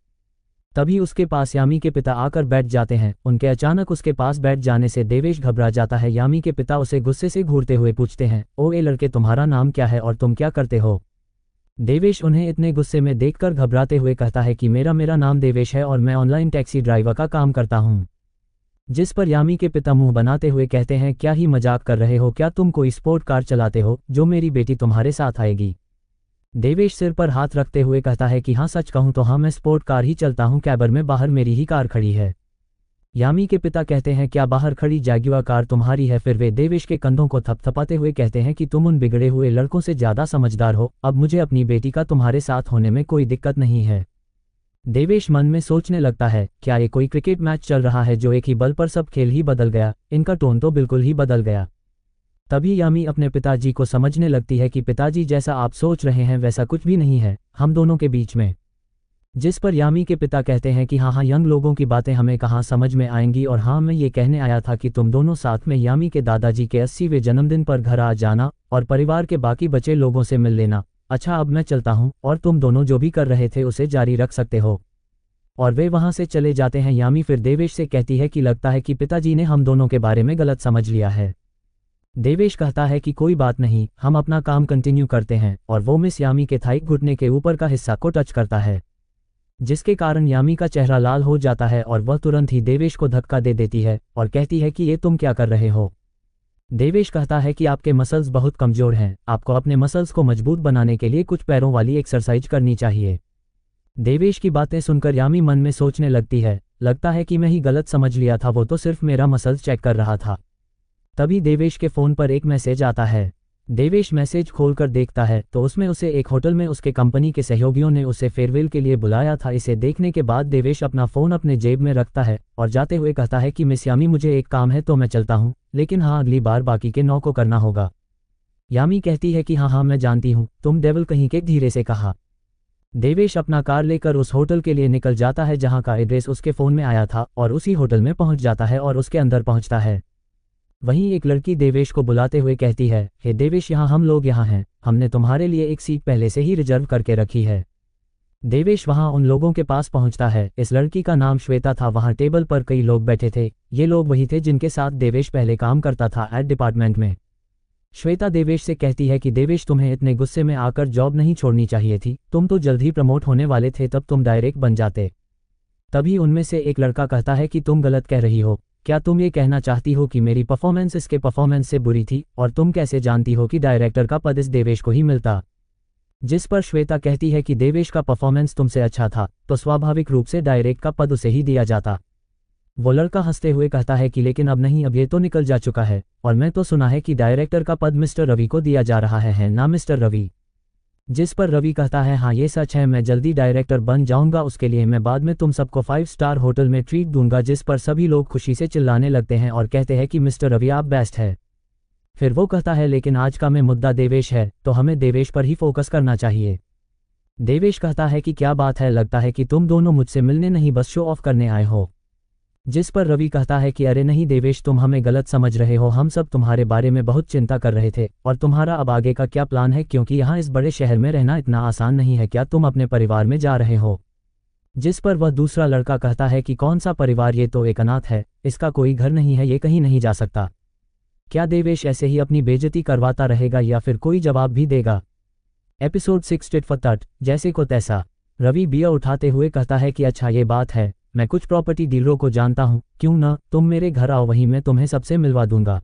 तभी उसके पास यामी के पिता आकर बैठ जाते हैं। उनके अचानक उसके पास बैठ जाने से देवेश घबरा जाता है। यामी के पिता उसे गुस्से से घूरते हुए पूछते हैं, ओ ए लड़के, तुम्हारा नाम क्या है और तुम क्या करते हो। देवेश उन्हें इतने गुस्से में देखकर घबराते हुए कहता है कि मेरा नाम देवेश है और मैं ऑनलाइन टैक्सी ड्राइवर का काम करता हूँ। जिस पर यामी के पिता मुंह बनाते हुए कहते हैं, क्या ही मजाक कर रहे हो, क्या तुम कोई स्पोर्ट कार चलाते हो जो मेरी बेटी तुम्हारे साथ आएगी। देवेश सिर पर हाथ रखते हुए कहता है कि हाँ सच कहूँ तो हाँ, मैं स्पोर्ट कार ही चलता हूँ, कैबर में बाहर मेरी ही कार खड़ी है। यामी के पिता कहते हैं, क्या बाहर खड़ी जैगुआर कार तुम्हारी है। फिर वे देवेश के कंधों को थपथपाते हुए कहते हैं कि तुम उन बिगड़े हुए लड़कों से ज़्यादा समझदार हो, अब मुझे अपनी बेटी का तुम्हारे साथ होने में कोई दिक्कत नहीं है। देवेश मन में सोचने लगता है, क्या ये कोई क्रिकेट मैच चल रहा है जो एक ही बल पर सब खेल ही बदल गया, इनका टोन तो बिल्कुल ही बदल गया। तभी यामी अपने पिताजी को समझने लगती है कि पिताजी जैसा आप सोच रहे हैं वैसा कुछ भी नहीं है हम दोनों के बीच में। जिस पर यामी के पिता कहते हैं कि हाँ, यंग लोगों की बातें हमें कहाँ समझ में आएंगी, और हाँ मैं ये कहने आया था कि तुम दोनों साथ में यामी के दादाजी के 80वें जन्मदिन पर घर आ जाना और परिवार के बाकी बचे लोगों से मिल लेना। अच्छा अब मैं चलता हूँ और तुम दोनों जो भी कर रहे थे उसे जारी रख सकते हो। और वे वहाँ से चले जाते हैं। यामी फिर देवेश से कहती है कि लगता है कि पिताजी ने हम दोनों के बारे में गलत समझ लिया है। देवेश कहता है कि कोई बात नहीं, हम अपना काम कंटिन्यू करते हैं, और वो मिस यामी के थाई घुटने के ऊपर का हिस्सा को टच करता है, जिसके कारण यामी का चेहरा लाल हो जाता है और वह तुरंत ही देवेश को धक्का दे देती है और कहती है कि ये तुम क्या कर रहे हो। देवेश कहता है कि आपके मसल्स बहुत कमजोर हैं, आपको अपने मसल्स को मजबूत बनाने के लिए कुछ पैरों वाली एक्सरसाइज करनी चाहिए। देवेश की बातें सुनकर यामी मन में सोचने लगती है, लगता है कि मैं ही गलत समझ लिया था, वो तो सिर्फ मेरा मसल्स चेक कर रहा था। तभी देवेश के फ़ोन पर एक मैसेज आता है। देवेश मैसेज खोलकर देखता है तो उसमें उसे एक होटल में उसके कंपनी के सहयोगियों ने उसे फेयरवेल के लिए बुलाया था। इसे देखने के बाद देवेश अपना फ़ोन अपने जेब में रखता है और जाते हुए कहता है कि मिस यामी, मुझे एक काम है तो मैं चलता हूँ, लेकिन हाँ, अगली बार बाकी के 9 को करना होगा। यामी कहती है कि हाँ हाँ मैं जानती हूँ, तुम डेविल कहीं के, धीरे से कहा। देवेश अपना कार लेकर उस होटल के लिए निकल जाता है जहाँ का एड्रेस उसके फ़ोन में आया था और उसी होटल में पहुँच जाता है और उसके अंदर पहुँचता है। वहीं एक लड़की देवेश को बुलाते हुए कहती है, हे देवेश, यहाँ हम लोग यहाँ हैं, हमने तुम्हारे लिए एक सीट पहले से ही रिजर्व करके रखी है। देवेश वहाँ उन लोगों के पास पहुँचता है। इस लड़की का नाम श्वेता था। वहाँ टेबल पर कई लोग बैठे थे। ये लोग वही थे जिनके साथ देवेश पहले काम करता था एड डिपार्टमेंट में। श्वेता देवेश से कहती है कि देवेश, तुम्हें इतने गुस्से में आकर जॉब नहीं छोड़नी चाहिए थी, तुम तो जल्द ही प्रमोट होने वाले थे, तब तुम डायरेक्ट बन जाते। तभी उनमें से एक लड़का कहता है कि तुम गलत कह रही हो, क्या तुम ये कहना चाहती हो कि मेरी परफॉर्मेंस इसके परफॉर्मेंस से बुरी थी, और तुम कैसे जानती हो कि डायरेक्टर का पद इस देवेश को ही मिलता। जिस पर श्वेता कहती है कि देवेश का परफॉर्मेंस तुमसे अच्छा था तो स्वाभाविक रूप से डायरेक्ट का पद उसे ही दिया जाता। वो लड़का हंसते हुए कहता है कि लेकिन अब नहीं, अब ये तो निकल जा चुका है, और मैं तो सुना है कि डायरेक्टर का पद मिस्टर रवि को दिया जा रहा है ना मिस्टर रवि। जिस पर रवि कहता है, हाँ ये सच है, मैं जल्दी डायरेक्टर बन जाऊंगा, उसके लिए मैं बाद में तुम सबको 5 स्टार होटल में ट्रीट दूंगा। जिस पर सभी लोग खुशी से चिल्लाने लगते हैं और कहते हैं कि मिस्टर रवि आप बेस्ट है। फिर वो कहता है, लेकिन आज का मैं मुद्दा देवेश है, तो हमें देवेश पर ही फोकस करना चाहिए। देवेश कहता है कि क्या बात है, लगता है कि तुम दोनों मुझसे मिलने नहीं बस शो ऑफ करने आए हो। जिस पर रवि कहता है कि अरे नहीं देवेश, तुम हमें गलत समझ रहे हो, हम सब तुम्हारे बारे में बहुत चिंता कर रहे थे, और तुम्हारा अब आगे का क्या प्लान है, क्योंकि यहाँ इस बड़े शहर में रहना इतना आसान नहीं है, क्या तुम अपने परिवार में जा रहे हो। जिस पर वह दूसरा लड़का कहता है कि कौन सा परिवार, ये तो एक अनाथ है, इसका कोई घर नहीं है, ये कहीं नहीं जा सकता। क्या देवेश ऐसे ही अपनी बेइज्जती करवाता रहेगा या फिर कोई जवाब भी देगा। एपिसोड 6 टिट फॉर टैट, जैसे को तैसा। रवि बियर उठाते हुए कहता है कि अच्छा ये बात है, मैं कुछ प्रॉपर्टी डीलरों को जानता हूँ, क्यों ना तुम मेरे घर आओ, वहीं मैं तुम्हें सबसे मिलवा दूंगा।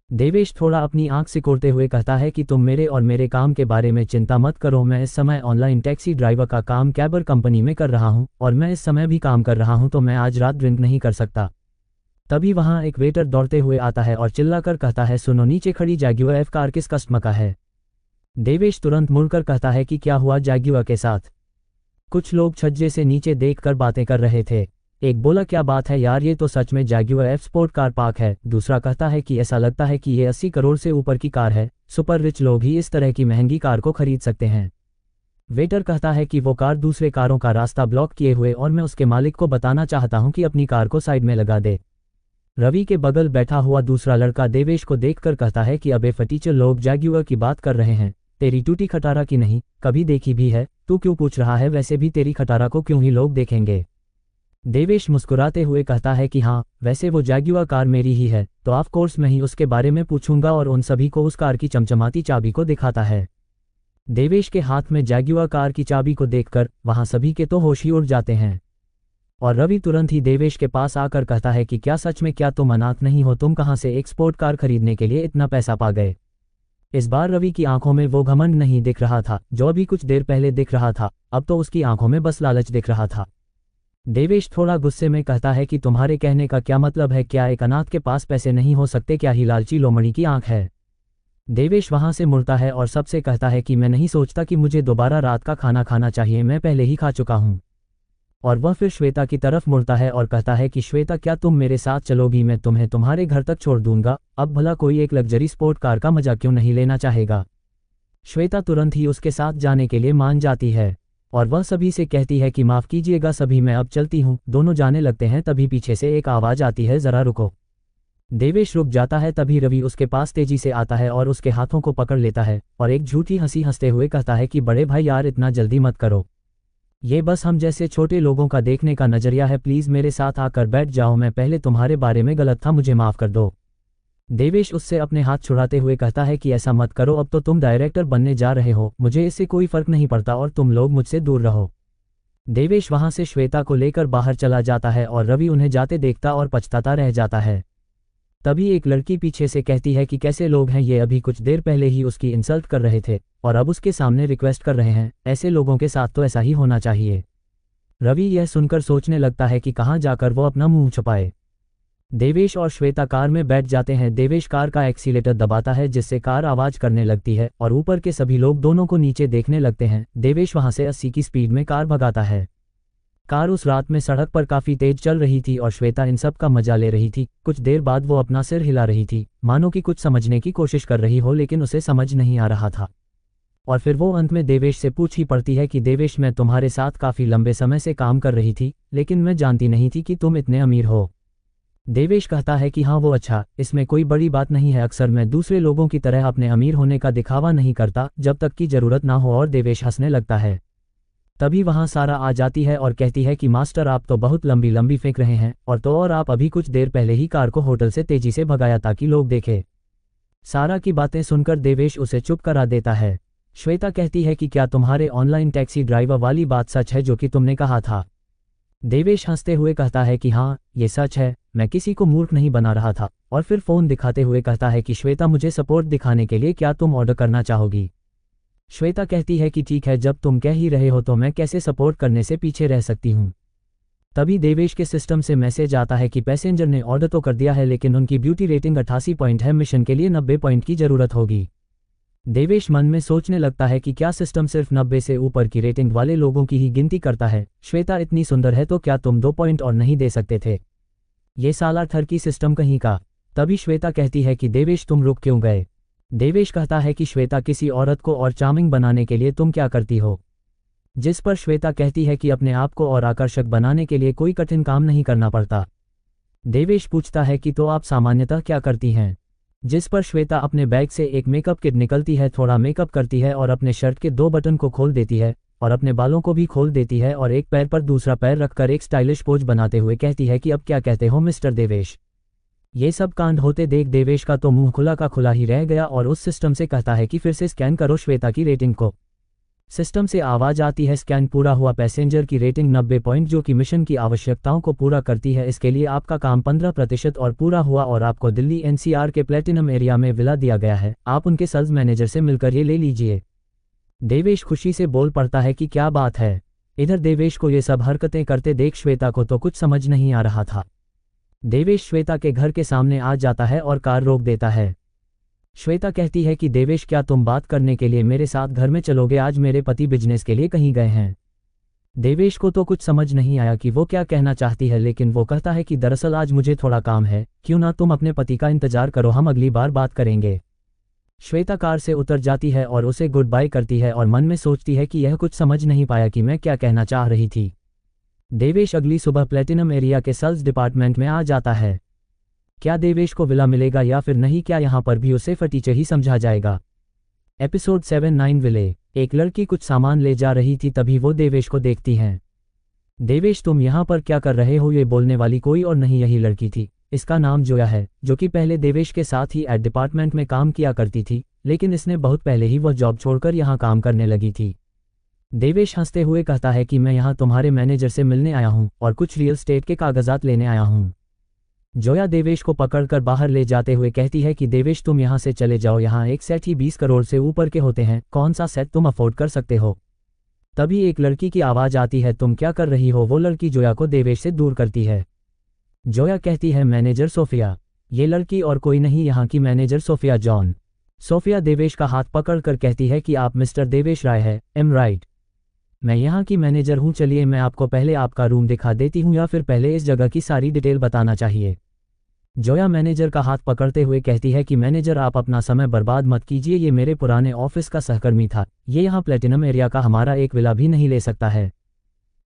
देवेश थोड़ा अपनी आंख सिकोड़ते हुए कहता है कि तुम मेरे और मेरे काम के बारे में चिंता मत करो, मैं इस समय ऑनलाइन टैक्सी ड्राइवर का काम कैबर कंपनी में कर रहा हूँ, और मैं इस समय भी काम कर रहा हूँ, तो मैं आज रात ड्रिंक नहीं कर सकता। तभी वहाँ एक वेटर दौड़ते हुए आता है और चिल्लाकर कहता है, सुनो, नीचे खड़ी जैगुआर एफ कार किस कस्टमर का है। देवेश तुरंत मुड़कर कहता है कि क्या हुआ जैगुआर के साथ। कुछ लोग छज्जे से नीचे देखकर बातें कर रहे थे। एक बोला, क्या बात है यार, ये तो सच में Jaguar F sport car park है। दूसरा कहता है कि ऐसा लगता है कि ये 80 करोड़ से ऊपर की कार है, सुपर रिच लोग ही इस तरह की महंगी कार को खरीद सकते हैं। वेटर कहता है कि वो कार दूसरे कारों का रास्ता ब्लॉक किए हुए, और मैं उसके मालिक को बताना चाहता हूँ कि अपनी कार को साइड में लगा दे। रवि के बगल बैठा हुआ दूसरा लड़का देवेश को देखकर कहता है कि अबे फटीचर, लोग जैगुआर की बात कर रहे हैं, तेरी टूटी खटारा की नहीं, कभी देखी भी है, तू क्यों पूछ रहा है, वैसे भी तेरी खटारा को क्यों ही लोग देखेंगे। देवेश मुस्कुराते हुए कहता है कि हाँ, वैसे वो जैगुआर कार मेरी ही है, तो ऑफ कोर्स मैं ही उसके बारे में पूछूंगा, और उन सभी को उस कार की चमचमाती चाबी को दिखाता है। देवेश के हाथ में जैगुआर कार की चाबी को देखकर वहां सभी के तो होश ही उड़ जाते हैं, और रवि तुरंत ही देवेश के पास आकर कहता है कि क्या सच में, क्या तुम अनाथ नहीं हो, तुम कहाँ से एक स्पोर्ट कार खरीदने के लिए इतना पैसा पा गए। इस बार रवि की आंखों में वो घमंड नहीं दिख रहा था जो अभी कुछ देर पहले दिख रहा था, अब तो उसकी आंखों में बस लालच दिख रहा था। देवेश थोड़ा गुस्से में कहता है कि तुम्हारे कहने का क्या मतलब है, क्या एक अनाथ के पास पैसे नहीं हो सकते, क्या ही लालची लोमड़ी की आंख है। देवेश वहां से मुड़ता है और सबसे कहता है कि मैं नहीं सोचता कि मुझे दोबारा रात का खाना खाना चाहिए, मैं पहले ही खा चुका हूं। और वह फिर श्वेता की तरफ मुड़ता है और कहता है कि श्वेता, क्या तुम मेरे साथ चलोगी, मैं तुम्हें तुम्हारे घर तक छोड़ दूंगा, अब भला कोई एक लग्जरी स्पोर्ट कार का मजा क्यों नहीं लेना चाहेगा। श्वेता तुरंत ही उसके साथ जाने के लिए मान जाती है, और वह सभी से कहती है कि माफ़ कीजिएगा सभी, मैं अब चलती हूँ। दोनों जाने लगते हैं, तभी पीछे से एक आवाज़ आती है, ज़रा रुको। देवेश रुक जाता है, तभी रवि उसके पास तेजी से आता है और उसके हाथों को पकड़ लेता है, और एक झूठी हंसी हंसते हुए कहता है कि बड़े भाई यार, इतना जल्दी मत करो, ये बस हम जैसे छोटे लोगों का देखने का नज़रिया है, प्लीज़ मेरे साथ आकर बैठ जाओ, मैं पहले तुम्हारे बारे में गलत था, मुझे माफ़ कर दो। देवेश उससे अपने हाथ छुड़ाते हुए कहता है कि ऐसा मत करो, अब तो तुम डायरेक्टर बनने जा रहे हो, मुझे इससे कोई फर्क नहीं पड़ता, और तुम लोग मुझसे दूर रहो। देवेश वहां से श्वेता को लेकर बाहर चला जाता है और रवि उन्हें जाते देखता और पछताता रह जाता है। तभी एक लड़की पीछे से कहती है कि कैसे लोग हैं ये, अभी कुछ देर पहले ही उसकी इंसल्ट कर रहे थे और अब उसके सामने रिक्वेस्ट कर रहे हैं, ऐसे लोगों के साथ तो ऐसा ही होना चाहिए। रवि यह सुनकर सोचने लगता है कि कहाँ जाकर वो अपना मुंह छुपाए। देवेश और श्वेता कार में बैठ जाते हैं। देवेश कार का एक्सीलेटर दबाता है जिससे कार आवाज करने लगती है और ऊपर के सभी लोग दोनों को नीचे देखने लगते हैं। देवेश वहां से 80 की स्पीड में कार भगाता है। कार उस रात में सड़क पर काफी तेज चल रही थी और श्वेता इन सब का मजा ले रही थी। कुछ देर बाद वो अपना सिर हिला रही थी, मानो कि कुछ समझने की कोशिश कर रही हो, लेकिन उसे समझ नहीं आ रहा था। और फिर वो अंत में देवेश से पूछ ही पड़ती है कि देवेश, मैं तुम्हारे साथ काफी लंबे समय से काम कर रही थी, लेकिन मैं जानती नहीं थी कि तुम इतने अमीर हो। देवेश कहता है कि हाँ वो अच्छा, इसमें कोई बड़ी बात नहीं है। अक्सर मैं दूसरे लोगों की तरह अपने अमीर होने का दिखावा नहीं करता जब तक कि जरूरत ना हो। और देवेश हंसने लगता है। तभी वहां सारा आ जाती है और कहती है कि मास्टर, आप तो बहुत लंबी लंबी फेंक रहे हैं, और आप अभी कुछ देर पहले ही कार को होटल से तेजी से भगाया ताकि लोग देखें। सारा की बातें सुनकर देवेश उसे चुप करा देता है। श्वेता कहती है कि क्या तुम्हारे ऑनलाइन टैक्सी ड्राइवर वाली बात सच है जो कि तुमने कहा था? देवेश हंसते हुए कहता है कि हाँ ये सच है, मैं किसी को मूर्ख नहीं बना रहा था। और फिर फोन दिखाते हुए कहता है कि श्वेता, मुझे सपोर्ट दिखाने के लिए क्या तुम ऑर्डर करना चाहोगी? श्वेता कहती है कि ठीक है, जब तुम कह ही रहे हो तो मैं कैसे सपोर्ट करने से पीछे रह सकती हूँ। तभी देवेश के सिस्टम से मैसेज आता है कि पैसेंजर ने ऑर्डर तो कर दिया है, लेकिन उनकी ब्यूटी रेटिंग 88 पॉइंट है, मिशन के लिए 90 पॉइंट की जरूरत होगी। देवेश मन में सोचने लगता है कि क्या सिस्टम सिर्फ 90 से ऊपर की रेटिंग वाले लोगों की ही गिनती करता है? श्वेता इतनी सुंदर है तो क्या तुम 2 पॉइंट और नहीं दे सकते थे? ये साला ठरकी सिस्टम कहीं का। तभी श्वेता कहती है कि देवेश, तुम रुक क्यों गए? देवेश कहता है कि श्वेता, किसी औरत को और चार्मिंग बनाने के लिए तुम क्या करती हो? जिस पर श्वेता कहती है कि अपने आप को और आकर्षक बनाने के लिए कोई कठिन काम नहीं करना पड़ता। देवेश पूछता है कि तो आप सामान्यतः क्या करती हैं? जिस पर श्वेता अपने बैग से एक मेकअप किट निकलती है, थोड़ा मेकअप करती है और अपने शर्ट के 2 बटन को खोल देती है और अपने बालों को भी खोल देती है और एक पैर पर दूसरा पैर रखकर एक स्टाइलिश पोज बनाते हुए कहती है कि अब क्या कहते हो मिस्टर देवेश? ये सब कांड होते देख देवेश का तो मुंह खुला का खुला ही रह गया और उस सिस्टम से कहता है कि फिर से स्कैन करो श्वेता की रेटिंग को। सिस्टम से आवाज आती है, स्कैन पूरा हुआ, पैसेंजर की रेटिंग 90 पॉइंट, जो कि मिशन की आवश्यकताओं को पूरा करती है। इसके लिए आपका काम 15% और पूरा हुआ और आपको दिल्ली NCR के प्लेटिनम एरिया में विला दिया गया है। आप उनके सेल्स मैनेजर से मिलकर ये ले लीजिए। देवेश खुशी से बोल पड़ता है कि क्या बात है। इधर देवेश को ये सब हरकतें करते देख श्वेता को तो कुछ समझ नहीं आ रहा था। देवेश श्वेता के घर के सामने आ जाता है और कार रोक देता है। श्वेता कहती है कि देवेश, क्या तुम बात करने के लिए मेरे साथ घर में चलोगे? आज मेरे पति बिजनेस के लिए कहीं गए हैं। देवेश को तो कुछ समझ नहीं आया कि वो क्या कहना चाहती है, लेकिन वो कहता है कि दरअसल आज मुझे थोड़ा काम है, क्यों ना तुम अपने पति का इंतजार करो, हम अगली बार बात करेंगे। श्वेता कार से उतर जाती है और उसे गुड बाय करती है और मन में सोचती है कि यह कुछ समझ नहीं पाया कि मैं क्या कहना चाह रही थी। देवेश अगली सुबह प्लेटिनम एरिया के सेल्स डिपार्टमेंट में आ जाता है। क्या देवेश को विला मिलेगा या फिर नहीं? क्या यहाँ पर भी उसे फटीचर ही समझा जाएगा? एपिसोड 7-9 विले। एक लड़की कुछ सामान ले जा रही थी, तभी वो देवेश को देखती हैं। देवेश, तुम यहाँ पर क्या कर रहे हो? ये बोलने वाली कोई और नहीं, यही लड़की थी। इसका नाम जोया है, जो कि पहले देवेश के साथ ही एड डिपार्टमेंट में काम किया करती थी, लेकिन इसने बहुत पहले ही वह जॉब छोड़कर यहाँ काम करने लगी थी। देवेश हंसते हुए कहता है कि मैं यहाँ तुम्हारे मैनेजर से मिलने आया हूँ और कुछ रियल एस्टेट के कागजात लेने आया हूँ। जोया देवेश को पकड़कर बाहर ले जाते हुए कहती है कि देवेश, तुम यहाँ से चले जाओ, यहाँ एक सेट ही 20 करोड़ से ऊपर के होते हैं, कौन सा सेट तुम अफोर्ड कर सकते हो? तभी एक लड़की की आवाज आती है, तुम क्या कर रही हो? वो लड़की जोया को देवेश से दूर करती है। जोया कहती है, मैनेजर सोफिया। ये लड़की और कोई नहीं, यहाँ की manager Sophia John. Sophia Devesh का हाथ पकड़कर कहती है कि आप मिस्टर देवेश राय है, एम राइट? मैं यहाँ की मैनेजर हूँ, चलिए मैं आपको पहले आपका रूम दिखा देती हूँ, या फिर पहले इस जगह की सारी डिटेल बताना चाहिए? जोया मैनेजर का हाथ पकड़ते हुए कहती है कि मैनेजर, आप अपना समय बर्बाद मत कीजिए, ये मेरे पुराने ऑफिस का सहकर्मी था, ये यहाँ प्लेटिनम एरिया का हमारा एक विला भी नहीं ले सकता है।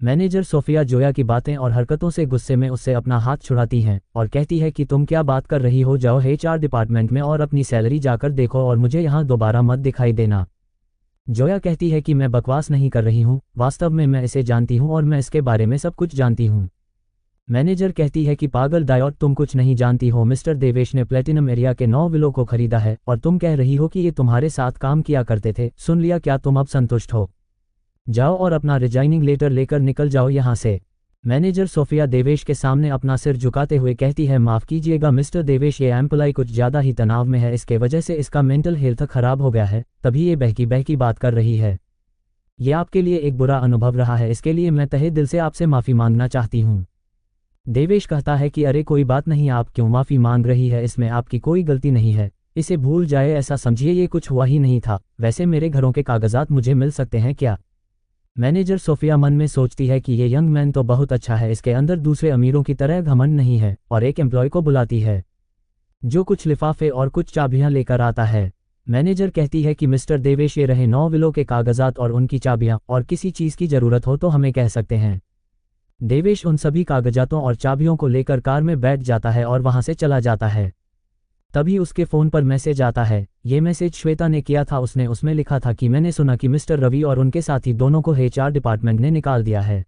मैनेजर सोफिया जोया की बातें और हरकतों से गुस्से में उससे अपना हाथ छुड़ाती हैं और कहती है कि तुम क्या बात कर रही हो? जाओ HR डिपार्टमेंट में और अपनी सैलरी जाकर देखो और मुझे यहाँ दोबारा मत दिखाई देना। जोया कहती है कि मैं बकवास नहीं कर रही हूँ, वास्तव में मैं इसे जानती हूँ और मैं इसके बारे में सब कुछ जानती हूँ। मैनेजर कहती है कि पागल डायोट, तुम कुछ नहीं जानती हो, मिस्टर देवेश ने प्लेटिनम एरिया के 9 विलों को खरीदा है और तुम कह रही हो कि ये तुम्हारे साथ काम किया करते थे। सुन लिया, क्या तुम अब संतुष्ट हो? जाओ और अपना रिजाइनिंग लेटर लेकर निकल जाओ यहाँ से। मैनेजर सोफिया देवेश के सामने अपना सिर झुकाते हुए कहती है, माफ़ कीजिएगा मिस्टर देवेश, ये एम्प्लॉय कुछ ज़्यादा ही तनाव में है, इसके वजह से इसका मेंटल हेल्थ खराब हो गया है, तभी ये बहकी बहकी बात कर रही है। ये आपके लिए एक बुरा अनुभव रहा है, इसके लिए मैं तहे दिल से आपसे माफ़ी मांगना चाहती हूँ। देवेश कहता है कि अरे कोई बात नहीं, आप क्यों माफ़ी मांग रही है, इसमें आपकी कोई गलती नहीं है, इसे भूल जाए, ऐसा समझिए ये कुछ हुआ ही नहीं था। वैसे मेरे घरों के कागजात मुझे मिल सकते हैं क्या? मैनेजर सोफिया मन में सोचती है कि ये यंग मैन तो बहुत अच्छा है, इसके अंदर दूसरे अमीरों की तरह घमंड नहीं है, और एक एम्प्लॉय को बुलाती है जो कुछ लिफाफे और कुछ चाबियां लेकर आता है। मैनेजर कहती है कि मिस्टर देवेश, ये रहे 9 विलों के कागजात और उनकी चाबियां, और किसी चीज़ की ज़रूरत हो तो हमें कह सकते हैं। देवेश उन सभी कागजातों और चाबियों को लेकर कार में बैठ जाता है और वहां से चला जाता है। तभी उसके फ़ोन पर मैसेज आता है। ये मैसेज श्वेता ने किया था। उसने उसमें लिखा था कि मैंने सुना कि मिस्टर रवि और उनके साथी दोनों को HR डिपार्टमेंट ने निकाल दिया है।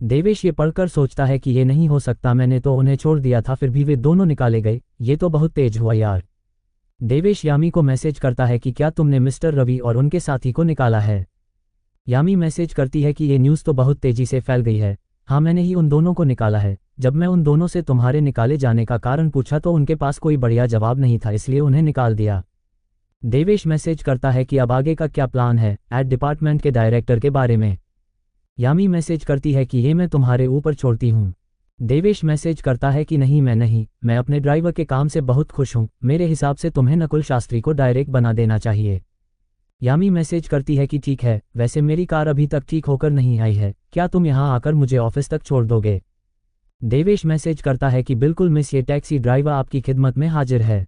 देवेश ये पढ़कर सोचता है कि ये नहीं हो सकता, मैंने तो उन्हें छोड़ दिया था, फिर भी वे दोनों निकाले गए, ये तो बहुत तेज हुआ यार। देवेश यामी को मैसेज करता है कि क्या तुमने मिस्टर रवि और उनके साथी को निकाला है? यामी मैसेज करती है कि ये न्यूज़ तो बहुत तेजी से फैल गई है। हाँ, मैंने ही उन दोनों को निकाला है। जब मैं उन दोनों से तुम्हारे निकाले जाने का कारण पूछा तो उनके पास कोई बढ़िया जवाब नहीं था, इसलिए उन्हें निकाल दिया। देवेश मैसेज करता है कि अब आगे का क्या प्लान है, एड डिपार्टमेंट के डायरेक्टर के बारे में। यामी मैसेज करती है कि ये मैं तुम्हारे ऊपर छोड़ती हूँ। देवेश मैसेज करता है कि नहीं, मैं अपने ड्राइवर के काम से बहुत खुश हूँ, मेरे हिसाब से तुम्हें नकुल शास्त्री को डायरेक्ट बना देना चाहिए। यामी मैसेज करती है कि ठीक है, वैसे मेरी कार अभी तक ठीक होकर नहीं आई है, क्या तुम यहाँ आकर मुझे ऑफिस तक छोड़ दोगे? देवेश मैसेज करता है कि बिल्कुल मिस, ये टैक्सी ड्राइवर आपकी खिदमत में हाजिर है।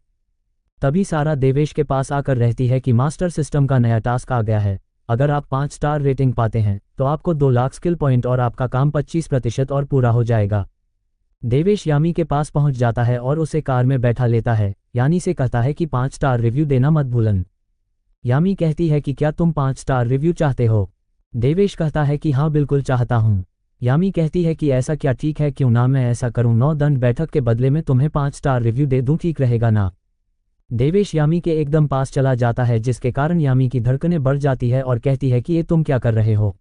तभी सारा देवेश के पास आकर रहती है कि मास्टर सिस्टम का नया टास्क आ गया है, अगर आप 5 स्टार रेटिंग पाते हैं तो आपको 2 लाख स्किल पॉइंट और आपका काम 25% और पूरा हो जाएगा। देवेश यामी के पास पहुंच जाता है और उसे कार में बैठा लेता है। यानी से कहता है कि 5 स्टार रिव्यू देना मत भूलन। यामी कहती है कि क्या तुम 5 स्टार रिव्यू चाहते हो? देवेश कहता है कि हाँ बिल्कुल चाहता हूँ। यामी कहती है कि ऐसा क्या, ठीक है क्यों ना मैं ऐसा करूँ, 9 दंड बैठक के बदले में तुम्हें 5 स्टार रिव्यू दे दूँ, ठीक रहेगा ना? देवेश यामी के एकदम पास चला जाता है, जिसके कारण यामी की धड़कनें बढ़ जाती है और कहती है कि ये तुम क्या कर रहे हो?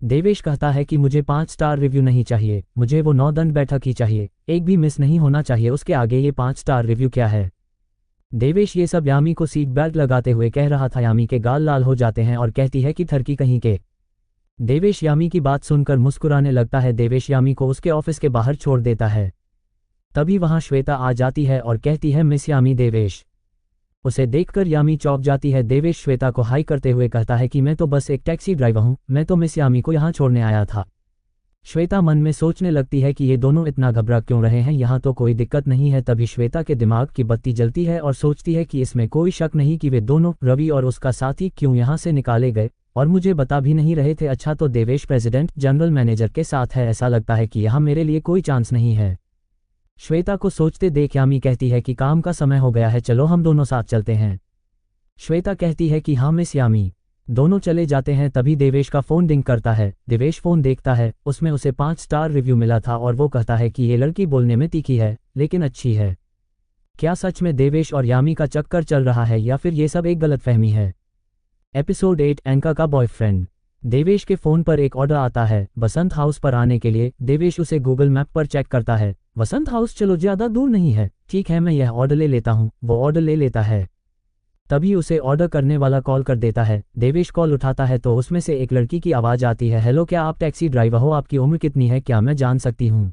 देवेश कहता है कि मुझे 5 स्टार रिव्यू नहीं चाहिए, मुझे वो 9 दंड बैठक ही चाहिए, एक भी मिस नहीं होना चाहिए, उसके आगे ये 5 स्टार रिव्यू क्या है? देवेश ये सब यामी को सीट बेल्ट लगाते हुए कह रहा था। यामी के गाल लाल हो जाते हैं और कहती है कि थरकी कहीं के। देवेश यामी की बात सुनकर मुस्कुराने लगता है। देवेश यामी को उसके ऑफिस के बाहर छोड़ देता है। तभी वहां श्वेता आ जाती है और कहती है मिस यामी देवेश। उसे देखकर यामी चौंक जाती है। देवेश श्वेता को हाई करते हुए कहता है कि मैं तो बस एक टैक्सी ड्राइवर हूं, मैं तो मिस यामी को यहाँ छोड़ने आया था। श्वेता मन में सोचने लगती है कि ये दोनों इतना घबरा क्यों रहे हैं, यहाँ तो कोई दिक्कत नहीं है। तभी श्वेता के दिमाग की बत्ती जलती है और सोचती है कि इसमें कोई शक नहीं कि वे दोनों रवि और उसका साथी क्यों यहाँ से निकाले गए और मुझे बता भी नहीं रहे थे। अच्छा, तो देवेश प्रेसिडेंट जनरल मैनेजर के साथ है, ऐसा लगता है कि यहाँ मेरे लिए कोई चांस नहीं है। श्वेता को सोचते देख यामी कहती है कि काम का समय हो गया है, चलो हम दोनों साथ चलते हैं। श्वेता कहती है कि हाँ मिस यामी। दोनों चले जाते हैं। तभी देवेश का फ़ोन डिंग करता है। देवेश फ़ोन देखता है, उसमें उसे 5 स्टार रिव्यू मिला था और वो कहता है कि ये लड़की बोलने में तीखी है लेकिन अच्छी है। क्या सच में देवेश और यामी का चक्कर चल रहा है या फिर ये सब एक गलतफहमी है? एपिसोड 8 एंका का बॉयफ्रेंड। देवेश के फ़ोन पर एक ऑर्डर आता है वसंत हाउस पर आने के लिए। देवेश उसे गूगल मैप पर चेक करता है। वसंत हाउस, चलो ज़्यादा दूर नहीं है, ठीक है मैं यह ऑर्डर ले लेता हूँ। वो ऑर्डर ले लेता है। तभी उसे ऑर्डर करने वाला कॉल कर देता है। देवेश कॉल उठाता है तो उसमें से एक लड़की की आवाज़ आती है, हेलो क्या आप टैक्सी ड्राइवर हो, आपकी उम्र कितनी है, क्या मैं जान सकती हूँ?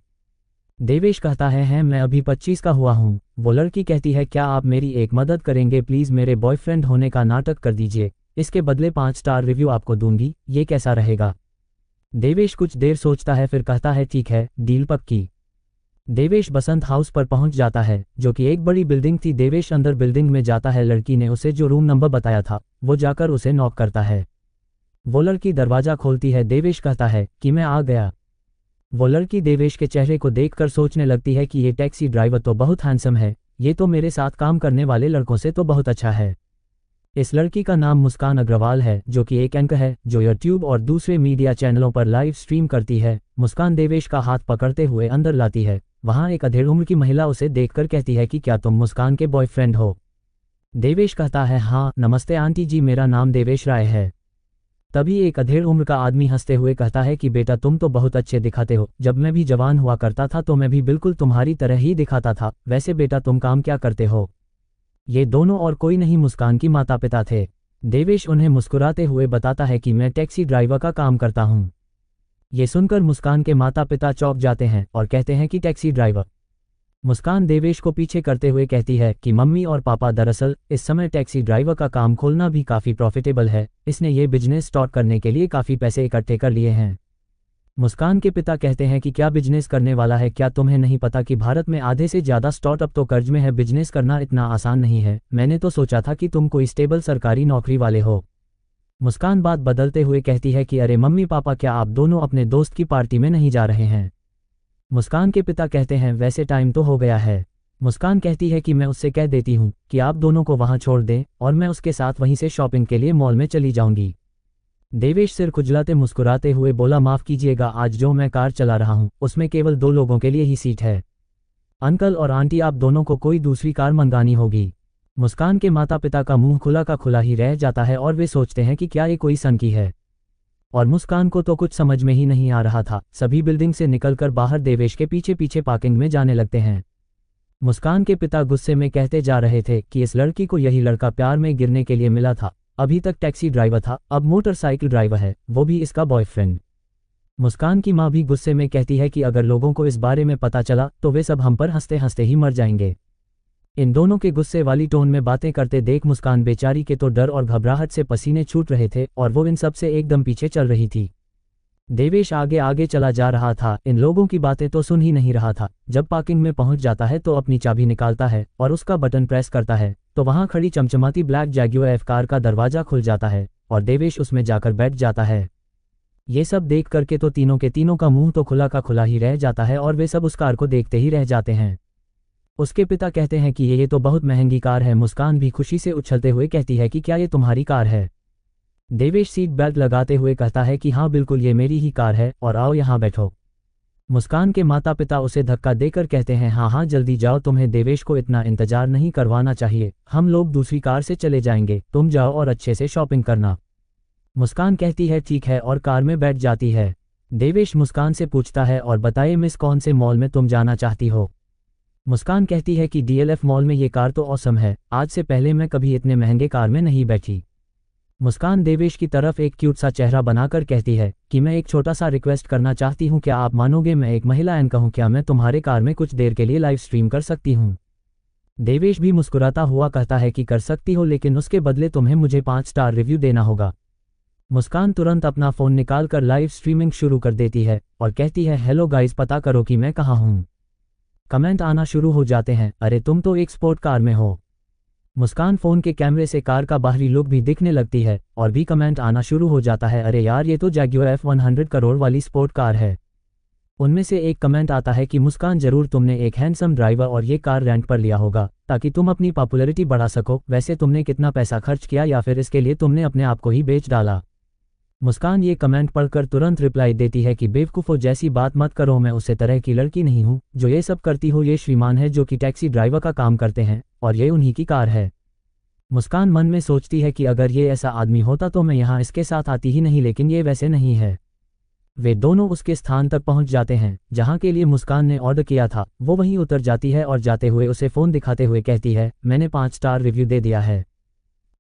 देवेश कहता है मैं अभी 25 का हुआ हूँ। वो लड़की कहती है क्या आप मेरी एक मदद करेंगे, प्लीज़ मेरे बॉयफ्रेंड होने का नाटक कर दीजिए, इसके बदले 5 स्टार रिव्यू आपको दूंगी, ये कैसा रहेगा? देवेश कुछ देर सोचता है फिर कहता है ठीक है, डील पक्की। देवेश बसंत हाउस पर पहुंच जाता है जो कि एक बड़ी बिल्डिंग थी। देवेश अंदर बिल्डिंग में जाता है। लड़की ने उसे जो रूम नंबर बताया था वो जाकर उसे नॉक करता है। वो लड़की दरवाज़ा खोलती है। देवेश कहता है कि मैं आ गया। वो लड़की देवेश के चेहरे को देखकर सोचने लगती है कि ये टैक्सी ड्राइवर तो बहुत हैंडसम है, ये तो मेरे साथ काम करने वाले लड़कों से तो बहुत अच्छा है। इस लड़की का नाम मुस्कान अग्रवाल है जो कि एक एंकर है जो यूट्यूब और दूसरे मीडिया चैनलों पर लाइव स्ट्रीम करती है। मुस्कान देवेश का हाथ पकड़ते हुए अंदर लाती है। वहाँ एक अधेड़ उम्र की महिला उसे देखकर कहती है कि क्या तुम मुस्कान के बॉयफ्रेंड हो? देवेश कहता है हाँ, नमस्ते आंटी जी, मेरा नाम देवेश राय है। तभी एक अधेड़ उम्र का आदमी हंसते हुए कहता है कि बेटा तुम तो बहुत अच्छे दिखाते हो, जब मैं भी जवान हुआ करता था तो मैं भी बिल्कुल तुम्हारी तरह ही दिखाता था। वैसे बेटा तुम काम क्या करते हो? ये दोनों और कोई नहीं मुस्कान की माता पिता थे। देवेश उन्हें मुस्कुराते हुए बताता है कि मैं टैक्सी ड्राइवर का काम करता हूँ। ये सुनकर मुस्कान के माता पिता चौंक जाते हैं और कहते हैं कि टैक्सी ड्राइवर। मुस्कान देवेश को पीछे करते हुए कहती है कि मम्मी और पापा, दरअसल इस समय टैक्सी ड्राइवर का काम खोलना भी काफ़ी प्रॉफिटेबल है, इसने ये बिजनेस स्टार्ट करने के लिए काफ़ी पैसे इकट्ठे कर लिए हैं। मुस्कान के पिता कहते हैं कि क्या बिजनेस करने वाला है, क्या तुम्हें नहीं पता कि भारत में आधे से ज़्यादा स्टार्टअप तो कर्ज में है, बिजनेस करना इतना आसान नहीं है, मैंने तो सोचा था कि तुम कोई स्टेबल सरकारी नौकरी वाले हो। मुस्कान बात बदलते हुए कहती है कि अरे मम्मी पापा, क्या आप दोनों अपने दोस्त की पार्टी में नहीं जा रहे हैं? मुस्कान के पिता कहते हैं वैसे टाइम तो हो गया है। मुस्कान कहती है कि मैं उससे कह देती हूँ कि आप दोनों को वहाँ छोड़ दें और मैं उसके साथ वहीं से शॉपिंग के लिए मॉल में चली जाऊंगी। देवेश सिर खुजलाते मुस्कुराते हुए बोला, माफ़ कीजिएगा, आज जो मैं कार चला रहा हूँ उसमें केवल 2 लोगों के लिए ही सीट है। अंकल और आंटी, आप दोनों को कोई दूसरी कार मंगानी होगी। मुस्कान के माता पिता का मुंह खुला का खुला ही रह जाता है और वे सोचते हैं कि क्या ये कोई सनकी है। और मुस्कान को तो कुछ समझ में ही नहीं आ रहा था। सभी बिल्डिंग से निकलकर बाहर देवेश के पीछे पीछे पार्किंग में जाने लगते हैं। मुस्कान के पिता गुस्से में कहते जा रहे थे कि इस लड़की को यही लड़का प्यार में गिरने के लिए मिला था, अभी तक टैक्सी ड्राइवर था, अब मोटरसाइकिल ड्राइवर है, वो भी इसका बॉयफ्रेंड। मुस्कान की माँ भी गुस्से में कहती है कि अगर लोगों को इस बारे में पता चला तो वे सब हम पर हंसते हंसते ही मर जाएंगे। इन दोनों के गुस्से वाली टोन में बातें करते देख मुस्कान बेचारी के तो डर और घबराहट से पसीने छूट रहे थे और वो इन सब से एकदम पीछे चल रही थी। देवेश आगे आगे चला जा रहा था, इन लोगों की बातें तो सुन ही नहीं रहा था। जब पार्किंग में पहुंच जाता है तो अपनी चाबी निकालता है और उसका बटन प्रेस करता है तो वहां खड़ी चमचमाती ब्लैक जैगुआर कार का दरवाजा खुल जाता है और देवेश उसमें जाकर बैठ जाता है। ये सब देख करके तो तीनों के तीनों का मुंह तो खुला का खुला ही रह जाता है और वे सब उस कार को देखते ही रह जाते हैं। उसके पिता कहते हैं कि ये तो बहुत महंगी कार है। मुस्कान भी खुशी से उछलते हुए कहती है कि क्या ये तुम्हारी कार है? देवेश सीट बेल्ट लगाते हुए कहता है कि हाँ बिल्कुल, ये मेरी ही कार है और आओ यहाँ बैठो। मुस्कान के माता पिता उसे धक्का देकर कहते हैं हाँ हाँ जल्दी जाओ, तुम्हें देवेश को इतना इंतजार नहीं करवाना चाहिए, हम लोग दूसरी कार से चले जाएंगे, तुम जाओ और अच्छे से शॉपिंग करना। मुस्कान कहती है ठीक है और कार में बैठ जाती है। देवेश मुस्कान से पूछता है और बताइए मिस, कौन से मॉल में तुम जाना चाहती हो? मुस्कान कहती है कि DLF मॉल में, ये कार तो ऑसम है, आज से पहले मैं कभी इतने महंगे कार में नहीं बैठी। मुस्कान देवेश की तरफ एक क्यूट सा चेहरा बनाकर कहती है कि मैं एक छोटा सा रिक्वेस्ट करना चाहती हूँ, क्या आप मानोगे? मैं एक महिला एन कहूँ, क्या मैं तुम्हारे कार में कुछ देर के लिए लाइव स्ट्रीम कर सकती हूँ? देवेश भी मुस्कुराता हुआ कहता है कि कर सकती हो, लेकिन उसके बदले तुम्हें मुझे 5 स्टार रिव्यू देना होगा। मुस्कान तुरंत अपना फ़ोन निकाल कर लाइव स्ट्रीमिंग शुरू कर देती है और कहती है हेलो गाइस, पता करो कि मैं कहाँ हूँ। कमेंट आना शुरू हो जाते हैं, अरे तुम तो एक स्पोर्ट कार में हो। मुस्कान फ़ोन के कैमरे से कार का बाहरी लुक भी दिखने लगती है और भी कमेंट आना शुरू हो जाता है, अरे यार ये तो जैगुआर F100 करोड़ वाली स्पोर्ट कार है। उनमें से एक कमेंट आता है कि मुस्कान, जरूर तुमने एक हैंडसम ड्राइवर और ये कार रेंट पर लिया होगा ताकि तुम अपनी पॉपुलैरिटी बढ़ा सको। वैसे तुमने कितना पैसा खर्च किया या फिर इसके लिए तुमने अपने आप को ही बेच डाला? मुस्कान ये कमेंट पढ़कर तुरंत रिप्लाई देती है कि बेवकूफ़ों जैसी बात मत करो, मैं उस तरह की लड़की नहीं हूँ जो ये सब करती हो। ये श्रीमान है जो कि टैक्सी ड्राइवर का काम करते हैं और ये उन्हीं की कार है। मुस्कान मन में सोचती है कि अगर ये ऐसा आदमी होता तो मैं यहाँ इसके साथ आती ही नहीं, लेकिन ये वैसे नहीं है। वे दोनों उसके स्थान तक पहुँच जाते हैं जहाँ के लिए मुस्कान ने ऑर्डर किया था। वो वहीं उतर जाती है और जाते हुए उसे फ़ोन दिखाते हुए कहती है मैंने 5 स्टार रिव्यू दे दिया है।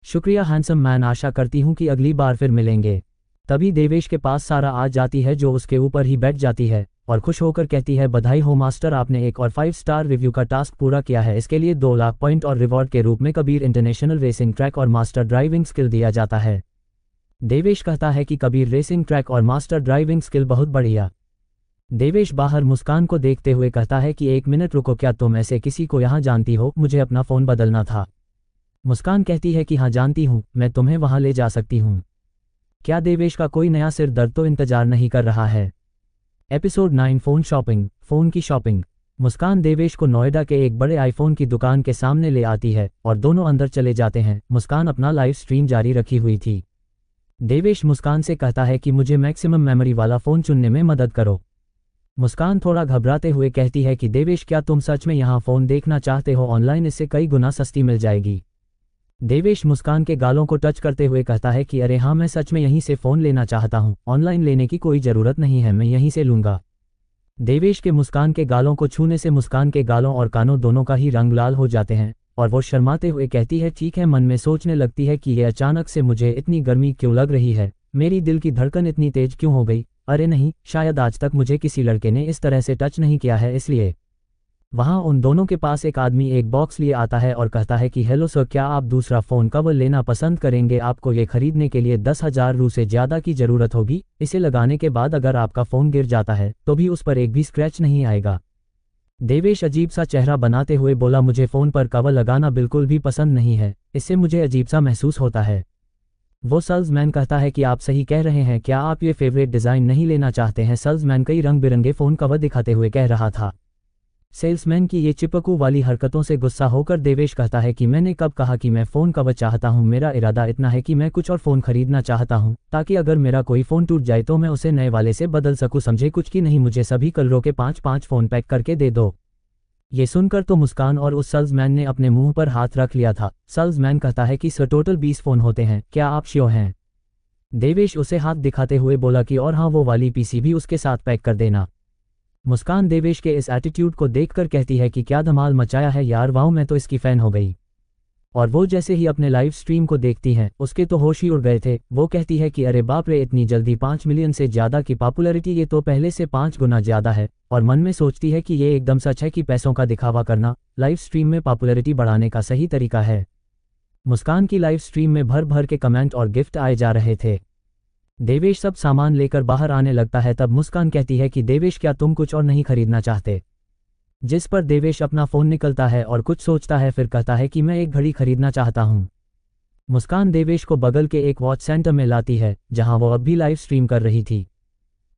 शुक्रिया हैंडसम मैन, आशा करती हूँ कि अगली बार फिर मिलेंगे। तभी देवेश के पास सारा आ जाती है जो उसके ऊपर ही बैठ जाती है और खुश होकर कहती है बधाई हो मास्टर, आपने एक और 5 स्टार रिव्यू का टास्क पूरा किया है। इसके लिए 2 लाख पॉइंट और रिवॉर्ड के रूप में कबीर इंटरनेशनल रेसिंग ट्रैक और मास्टर ड्राइविंग स्किल दिया जाता है। देवेश कहता है कि कबीर रेसिंग ट्रैक और मास्टर ड्राइविंग स्किल बहुत बढ़िया। देवेश बाहर मुस्कान को देखते हुए कहता है कि 1 मिनट रुको, क्या तुम ऐसे किसी को यहाँ जानती हो? मुझे अपना फ़ोन बदलना था। मुस्कान कहती है कि हाँ जानती हूँ, मैं तुम्हें वहाँ ले जा सकती हूँ। क्या देवेश का कोई नया सिर दर्द तो इंतजार नहीं कर रहा है? Episode 9 phone shopping. फ़ोन की शॉपिंग। मुस्कान देवेश को नोएडा के एक बड़े आईफोन की दुकान के सामने ले आती है और दोनों अंदर चले जाते हैं। मुस्कान अपना लाइव स्ट्रीम जारी रखी हुई थी। देवेश मुस्कान से कहता है कि मुझे मैक्सिमम मेमोरी वाला फ़ोन चुनने में मदद करो। मुस्कान थोड़ा घबराते हुए कहती है कि देवेश, क्या तुम सच में यहाँ फ़ोन देखना चाहते हो? ऑनलाइन इससे कई गुना सस्ती मिल जाएगी। देवेश मुस्कान के गालों को टच करते हुए कहता है कि अरे हाँ, मैं सच में यहीं से फ़ोन लेना चाहता हूँ, ऑनलाइन लेने की कोई ज़रूरत नहीं है, मैं यहीं से लूँगा। देवेश के मुस्कान के गालों को छूने से मुस्कान के गालों और कानों दोनों का ही रंग लाल हो जाते हैं और वो शर्माते हुए कहती है ठीक है। मन में सोचने लगती है कि ये अचानक से मुझे इतनी गर्मी क्यों लग रही है, मेरी दिल की धड़कन इतनी तेज क्यों हो गई, अरे नहीं, शायद आज तक मुझे किसी लड़के ने इस तरह से टच नहीं किया है, इसलिए। वहां उन दोनों के पास एक आदमी एक बॉक्स लिए आता है और कहता है कि हेलो सर, क्या आप दूसरा फ़ोन कवर लेना पसंद करेंगे? आपको ये खरीदने के लिए 10,000 रू से ज़्यादा की ज़रूरत होगी। इसे लगाने के बाद अगर आपका फ़ोन गिर जाता है तो भी उस पर एक भी स्क्रैच नहीं आएगा। देवेश अजीब सा चेहरा बनाते हुए बोला, मुझे फ़ोन पर कवर लगाना बिल्कुल भी पसंद नहीं है, इससे मुझे अजीब सा महसूस होता है। वो सेल्समैन कहता है कि आप सही कह रहे हैं, क्या आप ये फेवरेट डिज़ाइन नहीं लेना चाहते हैं? सेल्समैन कई रंग बिरंगे फ़ोन कवर दिखाते हुए कह रहा था। सेल्समैन की ये चिपकू वाली हरकतों से गुस्सा होकर देवेश कहता है कि मैंने कब कहा कि मैं फ़ोन कवर चाहता हूँ? मेरा इरादा इतना है कि मैं कुछ और फ़ोन खरीदना चाहता हूँ, ताकि अगर मेरा कोई फ़ोन टूट जाए तो मैं उसे नए वाले से बदल सकूँ। समझे कुछ की नहीं, मुझे सभी कलरों के 5-5 फ़ोन पैक करके दे दो। ये सुनकर तो मुस्कान और उस सेल्समैन ने अपने मुंह पर हाथ रख लिया था। सेल्समैन कहता है कि सर टोटल 20 फ़ोन होते हैं, क्या आप श्योर हैं? देवेश उसे हाथ दिखाते हुए बोला कि और हाँ, वो वाली पीसी भी उसके साथ पैक कर देना। मुस्कान देवेश के इस एटीट्यूड को देखकर कहती है कि क्या धमाल मचाया है यार, वाह, मैं तो इसकी फ़ैन हो गई। और वो जैसे ही अपने लाइव स्ट्रीम को देखती हैं उसके तो होश ही उड़ गए थे। वो कहती है कि अरे बाप रे, इतनी जल्दी 5 मिलियन से ज़्यादा की पॉपुलैरिटी, ये तो पहले से 5 गुना ज़्यादा है। और मन में सोचती है कि ये एकदम सच है कि पैसों का दिखावा करना लाइव स्ट्रीम में पॉपुलैरिटी बढ़ाने का सही तरीका है। मुस्कान की लाइव स्ट्रीम में भर भर के कमेंट और गिफ्ट आए जा रहे थे। देवेश सब सामान लेकर बाहर आने लगता है, तब मुस्कान कहती है कि देवेश, क्या तुम कुछ और नहीं खरीदना चाहते? जिस पर देवेश अपना फ़ोन निकलता है और कुछ सोचता है, फिर कहता है कि मैं एक घड़ी खरीदना चाहता हूँ। मुस्कान देवेश को बगल के एक वॉच सेंटर में लाती है जहां वो अब भी लाइव स्ट्रीम कर रही थी।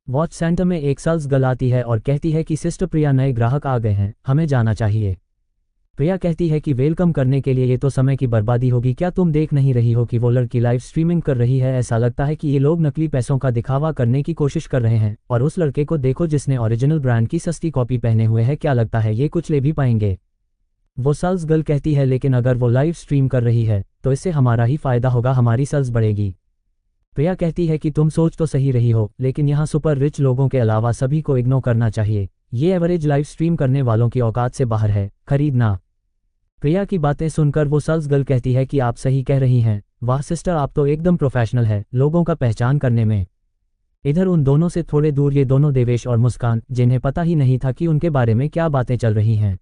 वॉच सेंटर में एक सेल्स गर्ल आती है और कहती है कि सिस्टर प्रिया, नए ग्राहक आ गए हैं, हमें जाना चाहिए। प्रिया कहती है कि वेलकम करने के लिए ये तो समय की बर्बादी होगी, क्या तुम देख नहीं रही हो कि वो लड़की लाइव स्ट्रीमिंग कर रही है? ऐसा लगता है कि ये लोग नकली पैसों का दिखावा करने की कोशिश कर रहे हैं। और उस लड़के को देखो जिसने ओरिजिनल ब्रांड की सस्ती कॉपी पहने हुए है, क्या लगता है ये कुछ ले भी पाएंगे? वो सेल्स गर्ल कहती है, लेकिन अगर वो लाइव स्ट्रीम कर रही है तो इससे हमारा ही फायदा होगा, हमारी सेल्स बढ़ेगी। प्रिया कहती है कि तुम सोच तो सही रही हो, लेकिन यहाँ सुपर रिच लोगों के अलावा सभी को इग्नोर करना चाहिए। ये एवरेज लाइव स्ट्रीम करने वालों की औकात से बाहर है खरीदना। प्रिया की बातें सुनकर वो सेल्स गर्ल कहती है कि आप सही कह रही हैं, वाह सिस्टर, आप तो एकदम प्रोफेशनल है लोगों का पहचान करने में। इधर उन दोनों से थोड़े दूर ये दोनों देवेश और मुस्कान, जिन्हें पता ही नहीं था कि उनके बारे में क्या बातें चल रही हैं।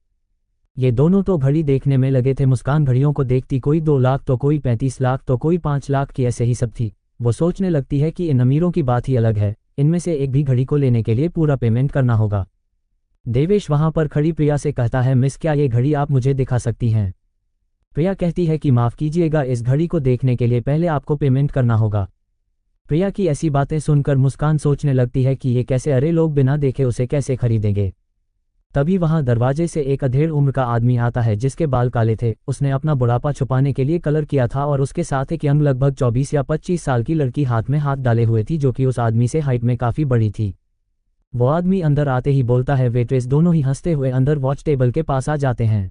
ये दोनों तो घड़ी देखने में लगे थे। मुस्कान घड़ियों को देखती, कोई 2 लाख तो कोई 35 लाख तो कोई 5 लाख की, ऐसे ही सब थी। वो सोचने लगती है कि इन अमीरों की बात ही अलग है, इनमें से एक भी घड़ी को लेने के लिए पूरा पेमेंट करना होगा। देवेश वहां पर खड़ी प्रिया से कहता है, मिस, क्या ये घड़ी आप मुझे दिखा सकती हैं? प्रिया कहती है कि माफ़ कीजिएगा, इस घड़ी को देखने के लिए पहले आपको पेमेंट करना होगा। प्रिया की ऐसी बातें सुनकर मुस्कान सोचने लगती है कि ये कैसे, अरे लोग बिना देखे उसे कैसे खरीदेंगे। तभी वहां दरवाजे से एक अधेड़ उम्र का आदमी आता है जिसके बाल काले थे। उसने अपना बुढ़ापा छुपाने के लिए कलर किया था और उसके साथ एक यंग लगभग 24 या 25 साल की लड़की हाथ में हाथ डाले हुए थी, जो कि उस आदमी से हाइट में काफ़ी बड़ी थी। वो आदमी अंदर आते ही बोलता है, वेट्रेस। दोनों ही हंसते हुए अंदर वॉच टेबल के पास आ जाते हैं।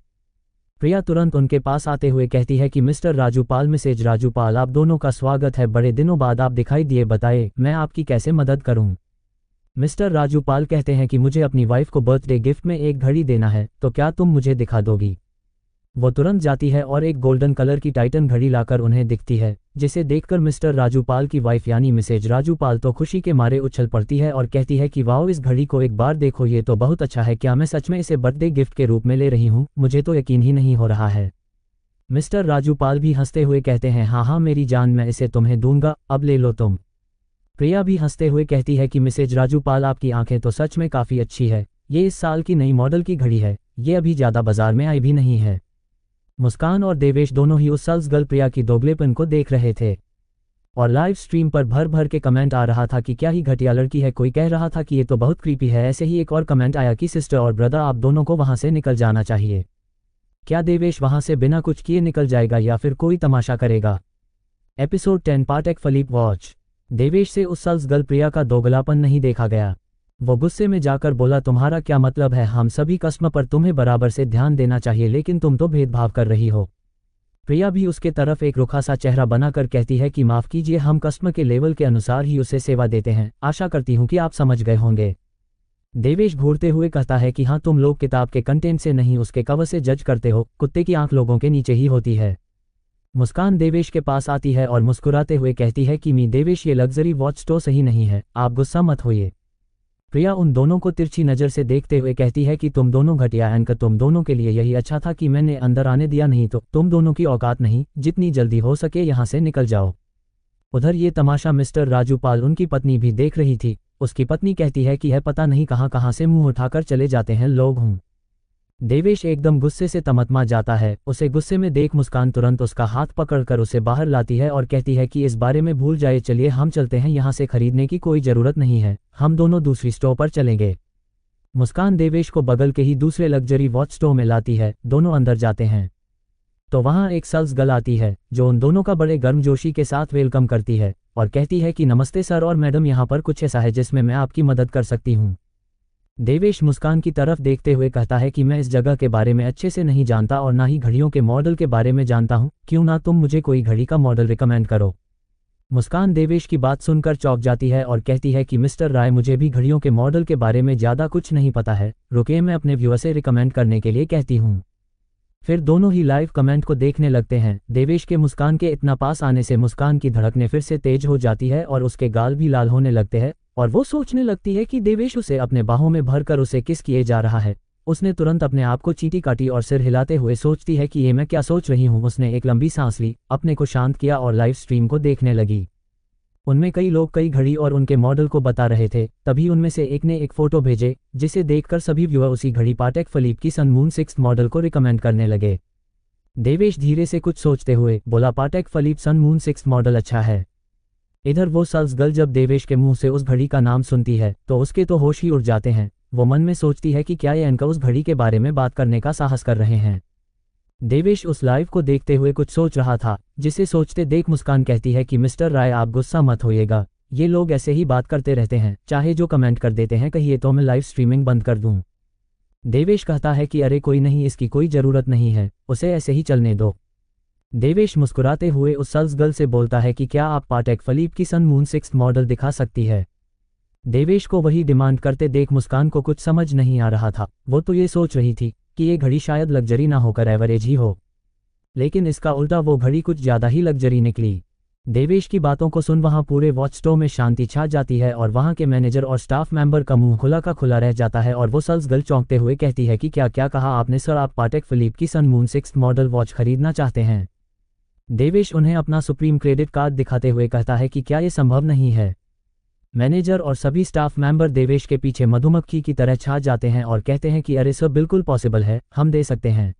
प्रिया तुरंत उनके पास आते हुए कहती है कि मिस्टर राजूपाल, मिसेज राजूपाल, आप दोनों का स्वागत है, बड़े दिनों बाद आप दिखाई दिए, बताइए मैं आपकी कैसे मदद करूं? मिस्टर राजूपाल कहते हैं कि मुझे अपनी वाइफ को बर्थडे गिफ्ट में एक घड़ी देना है, तो क्या तुम मुझे दिखा दोगी? वो तुरंत जाती है और एक गोल्डन कलर की टाइटन घड़ी लाकर उन्हें दिखती है, जिसे देखकर मिस्टर राजूपाल की वाइफ यानी मिसेज राजूपाल तो खुशी के मारे उछल पड़ती है और कहती है कि वाओ, इस घड़ी को एक बार देखो, ये तो बहुत अच्छा है, क्या मैं सच में इसे बर्थडे गिफ्ट के रूप में ले रही हूँ? मुझे तो यकीन ही नहीं हो रहा है। मिस्टर राजूपाल भी हंसते हुए कहते हैं, हाँ हाँ मेरी जान, मैं इसे तुम्हें दूंगा, अब ले लो तुम। प्रिया भी हंसते हुए कहती है कि मिसेज राजूपाल, आपकी आंखें तो सच में काफ़ी अच्छी है, ये इस साल की नई मॉडल की घड़ी है, ये अभी ज़्यादा बाजार में आई भी नहीं है। मुस्कान और देवेश दोनों ही उस सेल्स गर्ल प्रिया की दोगलेपन को देख रहे थे और लाइव स्ट्रीम पर भर भर के कमेंट आ रहा था कि क्या ही घटिया लड़की है। कोई कह रहा था कि ये तो बहुत क्रीपी है। ऐसे ही एक और कमेंट आया कि सिस्टर और ब्रदर, आप दोनों को वहां से निकल जाना चाहिए। क्या देवेश वहां से बिना कुछ किए निकल जाएगा या फिर कोई तमाशा करेगा? एपिसोड 10 पार्ट एक फिलिप वॉच। देवेश से उस सेल्स गर्ल प्रिया का दोगलापन नहीं देखा गया। वो गुस्से में जाकर बोला, तुम्हारा क्या मतलब है? हम सभी कस्टमर पर तुम्हें बराबर से ध्यान देना चाहिए, लेकिन तुम तो भेदभाव कर रही हो। प्रिया भी उसके तरफ एक रुखा सा चेहरा बनाकर कहती है कि माफ़ कीजिए, हम कस्टमर के लेवल के अनुसार ही उसे सेवा देते हैं, आशा करती हूँ कि आप समझ गए होंगे। देवेश घूरते हुए कहता है कि हाँ, तुम लोग किताब के कंटेंट से नहीं उसके कवर से जज करते हो, कुत्ते की आंख लोगों के नीचे ही होती है। मुस्कान देवेश के पास आती है और मुस्कुराते हुए कहती है कि मी देवेश, ये लग्जरी वॉच स्टोर सही नहीं है, आप गुस्सा मत होइए। प्रिया उन दोनों को तिरछी नज़र से देखते हुए कहती है कि तुम दोनों घटिया एंकर, तुम दोनों के लिए यही अच्छा था कि मैंने अंदर आने दिया, नहीं तो तुम दोनों की औकात नहीं, जितनी जल्दी हो सके यहाँ से निकल जाओ। उधर ये तमाशा मिस्टर राजूपाल, उनकी पत्नी भी देख रही थी। उसकी पत्नी कहती है कि है पता नहीं कहाँ कहाँ से मुंह उठाकर चले जाते हैं लोग। हूँ देवेश एकदम गुस्से से तमतमा जाता है। उसे गुस्से में देख मुस्कान तुरंत उसका हाथ पकड़कर उसे बाहर लाती है और कहती है कि इस बारे में भूल जाए, चलिए हम चलते हैं, यहाँ से खरीदने की कोई ज़रूरत नहीं है, हम दोनों दूसरी स्टोर पर चलेंगे। मुस्कान देवेश को बगल के ही दूसरे लग्जरी वॉच स्टोर में लाती है। दोनों अंदर जाते हैं तो वहाँ एक सेल्स गर्ल आती है जो उन दोनों का बड़े गर्मजोशी के साथ वेलकम करती है और कहती है कि नमस्ते सर और मैडम, यहाँ पर कुछ ऐसा है जिसमें मैं आपकी मदद कर सकती हूँ। देवेश मुस्कान की तरफ देखते हुए कहता है कि मैं इस जगह के बारे में अच्छे से नहीं जानता और ना ही घड़ियों के मॉडल के बारे में जानता हूँ, क्यों ना तुम मुझे कोई घड़ी का मॉडल रिकमेंड करो। मुस्कान देवेश की बात सुनकर चौंक जाती है और कहती है कि मिस्टर राय, मुझे भी घड़ियों के मॉडल के बारे में ज़्यादा कुछ नहीं पता है, रुकिए मैं अपने व्यूअर से रिकमेंड करने के लिए कहती हूँ। फिर दोनों ही लाइव कमेंट को देखने लगते हैं। देवेश के मुस्कान के इतना पास आने से मुस्कान की धड़कनें फिर से तेज हो जाती है और उसके गाल भी लाल होने लगते हैं और वो सोचने लगती है कि देवेश उसे अपने बाहों में भरकर उसे किस किए जा रहा है। उसने तुरंत अपने आप को चींटी काटी और सिर हिलाते हुए सोचती है कि ये मैं क्या सोच रही हूँ। उसने एक लंबी सांस ली, अपने को शांत किया और लाइव स्ट्रीम को देखने लगी। उनमें कई लोग कई घड़ी और उनके मॉडल को बता रहे थे। तभी उनमें से एक ने एक फोटो भेजे जिसे देखकर सभी व्यूअर उसी घड़ी पाटेक फिलिप की सन मून 6 मॉडल को रिकमेंड करने लगे। देवेश धीरे से कुछ सोचते हुए बोला, पाटेक फिलिप सन मून 6 मॉडल अच्छा है। इधर वो सेल्स गर्ल जब देवेश के मुंह से उस घड़ी का नाम सुनती है तो उसके तो होश ही उड़ जाते हैं। वो मन में सोचती है कि क्या ये एंकर उस घड़ी के बारे में बात करने का साहस कर रहे हैं। देवेश उस लाइव को देखते हुए कुछ सोच रहा था, जिसे सोचते देख मुस्कान कहती है कि मिस्टर राय, आप गुस्सा मत होइएगा, ये लोग ऐसे ही बात करते रहते हैं, चाहे जो कमेंट कर देते हैं, कहिए तो मैं लाइव स्ट्रीमिंग बंद कर दूं। देवेश कहता है कि अरे कोई नहीं, इसकी कोई ज़रूरत नहीं है, उसे ऐसे ही चलने दो। देवेश मुस्कुराते हुए उस सेल्स गर्ल से बोलता है कि क्या आप पाटेक फिलिप की सन मून 6 मॉडल दिखा सकती है। देवेश को वही डिमांड करते देख मुस्कान को कुछ समझ नहीं आ रहा था। वो तो ये सोच रही थी कि ये घड़ी शायद लग्जरी ना होकर एवरेज ही हो, लेकिन इसका उल्टा वो घड़ी कुछ ज़्यादा ही लग्जरी निकली। देवेश की बातों को सुन वहाँ पूरे वॉच स्टोर में शांति छा जाती है और वहाँ के मैनेजर और स्टाफ मेंबर का मुंह खुला का खुला रह जाता है और वो सेल्स गर्ल चौंकते हुए कहती है कि क्या क्या कहा आपने सर, आप पाटेक फिलिप की सन मून 6 मॉडल वॉच खरीदना चाहते हैं। देवेश उन्हें अपना सुप्रीम क्रेडिट कार्ड दिखाते हुए कहता है कि क्या ये संभव नहीं है। मैनेजर और सभी स्टाफ मेंबर देवेश के पीछे मधुमक्खी की तरह छा जाते हैं और कहते हैं कि अरे सर, बिल्कुल पॉसिबल है, हम दे सकते हैं।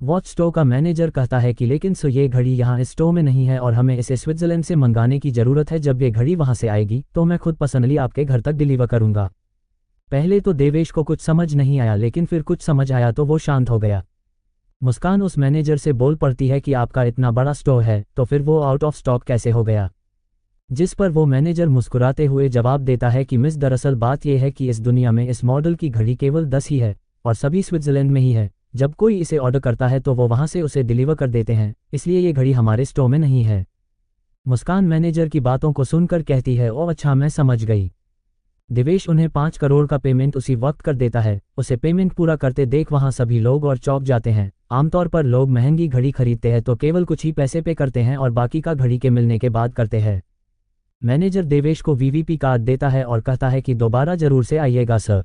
वॉच स्टोर का मैनेजर कहता है कि लेकिन सो ये घड़ी यहाँ इस स्टोर में नहीं है और हमें इसे स्विट्जरलैंड से मंगाने की ज़रूरत है। जब ये घड़ी वहाँ से आएगी तो मैं खुद पर्सनली आपके घर तक डिलीवर करूँगा। पहले तो देवेश को कुछ समझ नहीं आया, लेकिन फिर कुछ समझ आया तो वो शांत हो गया। मुस्कान उस मैनेजर से बोल पड़ती है कि आपका इतना बड़ा स्टोर है तो फिर वो आउट ऑफ स्टॉक कैसे हो गया। जिस पर वो मैनेजर मुस्कुराते हुए जवाब देता है कि मिस, दरअसल बात यह है कि इस दुनिया में इस मॉडल की घड़ी केवल 10 ही है और सभी स्विट्जरलैंड में ही है। जब कोई इसे ऑर्डर करता है तो वो वहाँ से उसे डिलीवर कर देते हैं, इसलिए ये घड़ी हमारे स्टोर में नहीं है। मुस्कान मैनेजर की बातों को सुनकर कहती है, ओ अच्छा, मैं समझ गई। देवेश उन्हें 5 करोड़ का पेमेंट उसी वक्त कर देता है। उसे पेमेंट पूरा करते देख वहाँ सभी लोग और चौंक जाते हैं। आमतौर पर लोग महंगी घड़ी खरीदते हैं तो केवल कुछ ही पैसे पे करते हैं और बाकी का घड़ी के मिलने के बाद करते हैं। मैनेजर देवेश को वीवीपी कार्ड देता है और कहता है कि दोबारा जरूर से आइएगा सर।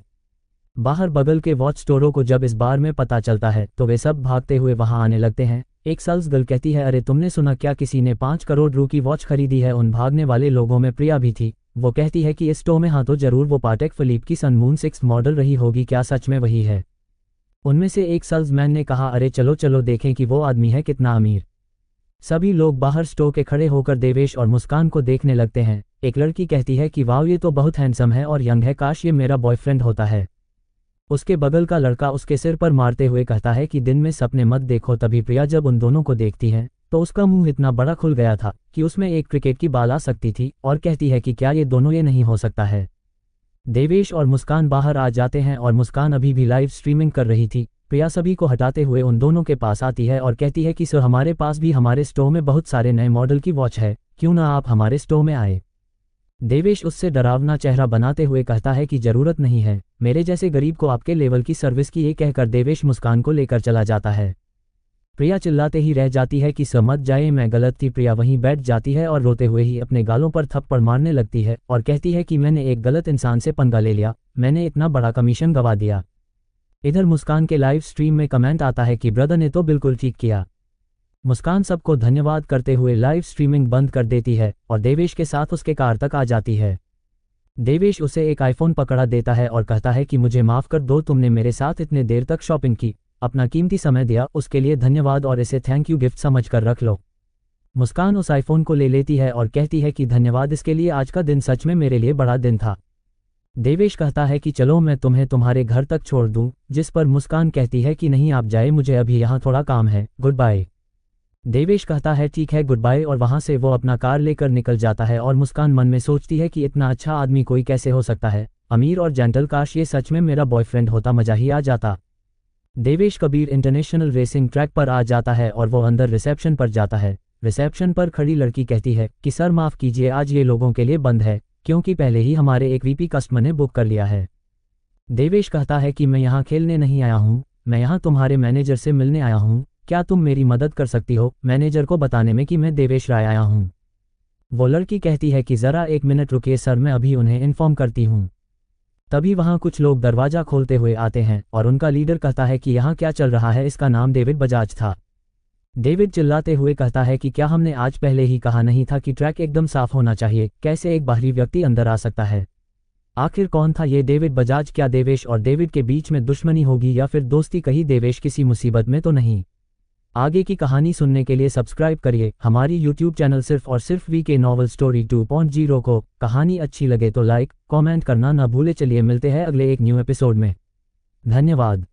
बाहर बगल के वॉच स्टोरों को जब इस बार में पता चलता है तो वे सब भागते हुए वहां आने लगते हैं। एक सेल्स गर्ल कहती है, अरे तुमने सुना क्या, किसी ने 5 करोड़ रू की वॉच खरीदी है। उन भागने वाले लोगों में प्रिया भी थी। वो कहती है कि इस स्टोर में हाँ तो जरूर वो पाटेक फिलिप की सन मून 6 मॉडल रही होगी, क्या सच में वही है। उनमें से एक सेल्समैन ने कहा, अरे चलो चलो देखें कि वो आदमी है कितना अमीर। सभी लोग बाहर स्टोर के खड़े होकर देवेश और मुस्कान को देखने लगते हैं। एक लड़की कहती है कि वाह, ये तो बहुत हैंडसम है और यंग है, काश ये मेरा बॉयफ्रेंड होता है। उसके बगल का लड़का उसके सिर पर मारते हुए कहता है कि दिन में सपने मत देखो। तभी प्रिया जब उन दोनों को देखती है तो उसका मुंह इतना बड़ा खुल गया था कि उसमें एक क्रिकेट की बाल आ सकती थी और कहती है कि क्या ये दोनों, ये नहीं हो सकता है। देवेश और मुस्कान बाहर आ जाते हैं और मुस्कान अभी भी लाइव स्ट्रीमिंग कर रही थी। प्रिया सभी को हटाते हुए उन दोनों के पास आती है और कहती है कि सर, हमारे पास भी हमारे स्टोर में बहुत सारे नए मॉडल की वॉच है, क्यों ना आप हमारे स्टोर में आए। देवेश उससे डरावना चेहरा बनाते हुए कहता है कि ज़रूरत नहीं है, मेरे जैसे गरीब को आपके लेवल की सर्विस की, ये कहकर देवेश मुस्कान को लेकर चला जाता है। प्रिया चिल्लाते ही रह जाती है कि समझ जाए मैं गलत थी। प्रिया वहीं बैठ जाती है और रोते हुए ही अपने गालों पर थप्पड़ मारने लगती है और कहती है कि मैंने एक गलत इंसान से पंगा ले लिया, मैंने इतना बड़ा कमीशन गवा दिया। इधर मुस्कान के लाइव स्ट्रीम में कमेंट आता है कि ब्रदर ने तो बिल्कुल ठीक किया। मुस्कान सबको धन्यवाद करते हुए लाइव स्ट्रीमिंग बंद कर देती है और देवेश के साथ उसके कार तक आ जाती है। देवेश उसे एक आईफोन पकड़ा देता है और कहता है कि मुझे माफ़ कर दो, तुमने मेरे साथ इतने देर तक शॉपिंग की, अपना कीमती समय दिया, उसके लिए धन्यवाद और इसे थैंक यू गिफ्ट समझ कर रख लो। मुस्कान उस आईफोन को ले लेती है और कहती है कि धन्यवाद इसके लिए, आज का दिन सच में मेरे लिए बड़ा दिन था। देवेश कहता है कि चलो मैं तुम्हें तुम्हारे घर तक छोड़ दूं, जिस पर मुस्कान कहती है कि नहीं आप जाए, मुझे अभी यहाँ थोड़ा काम है, गुड बाय। देवेश कहता है ठीक है गुड बाय और वहाँ से वो अपना कार लेकर निकल जाता है और मुस्कान मन में सोचती है कि इतना अच्छा आदमी कोई कैसे हो सकता है, अमीर और जेंटल, काश ये सच में मेरा बॉयफ्रेंड होता, मजा ही आ जाता। Devesh Kabir international racing track पर आ जाता है और वो अंदर रिसेप्शन पर जाता है। रिसेप्शन पर खड़ी लड़की कहती है कि सर माफ़ कीजिए, आज ये लोगों के लिए बंद है क्योंकि पहले ही हमारे एक वीपी कस्टमर ने बुक कर लिया है। देवेश कहता है कि मैं यहाँ खेलने नहीं आया हूँ, मैं यहाँ तुम्हारे मैनेजर से मिलने आया हूँ, क्या तुम मेरी मदद कर सकती हो मैनेजर को बताने में कि मैं देवेश राय आया हूँ। वो लड़की कहती है कि ज़रा एक मिनट रुकिए सर, मैं अभी उन्हें इन्फॉर्म करती हूँ। तभी वहाँ कुछ लोग दरवाज़ा खोलते हुए आते हैं और उनका लीडर कहता है कि यहाँ क्या चल रहा है, इसका नाम डेविड बजाज था। डेविड चिल्लाते हुए कहता है कि क्या हमने आज पहले ही कहा नहीं था कि ट्रैक एकदम साफ होना चाहिए, कैसे एक बाहरी व्यक्ति अंदर आ सकता है। आखिर कौन था ये डेविड बजाज, क्या देवेश और डेविड के बीच में दुश्मनी होगी या फिर दोस्ती, कहीं देवेश किसी मुसीबत में तो नहीं। आगे की कहानी सुनने के लिए सब्सक्राइब करिए हमारी यूट्यूब चैनल सिर्फ और सिर्फ वीके नॉवल स्टोरी 2.0 को। कहानी अच्छी लगे तो लाइक कमेंट करना ना भूले। चलिए मिलते हैं अगले एक न्यू एपिसोड में। धन्यवाद।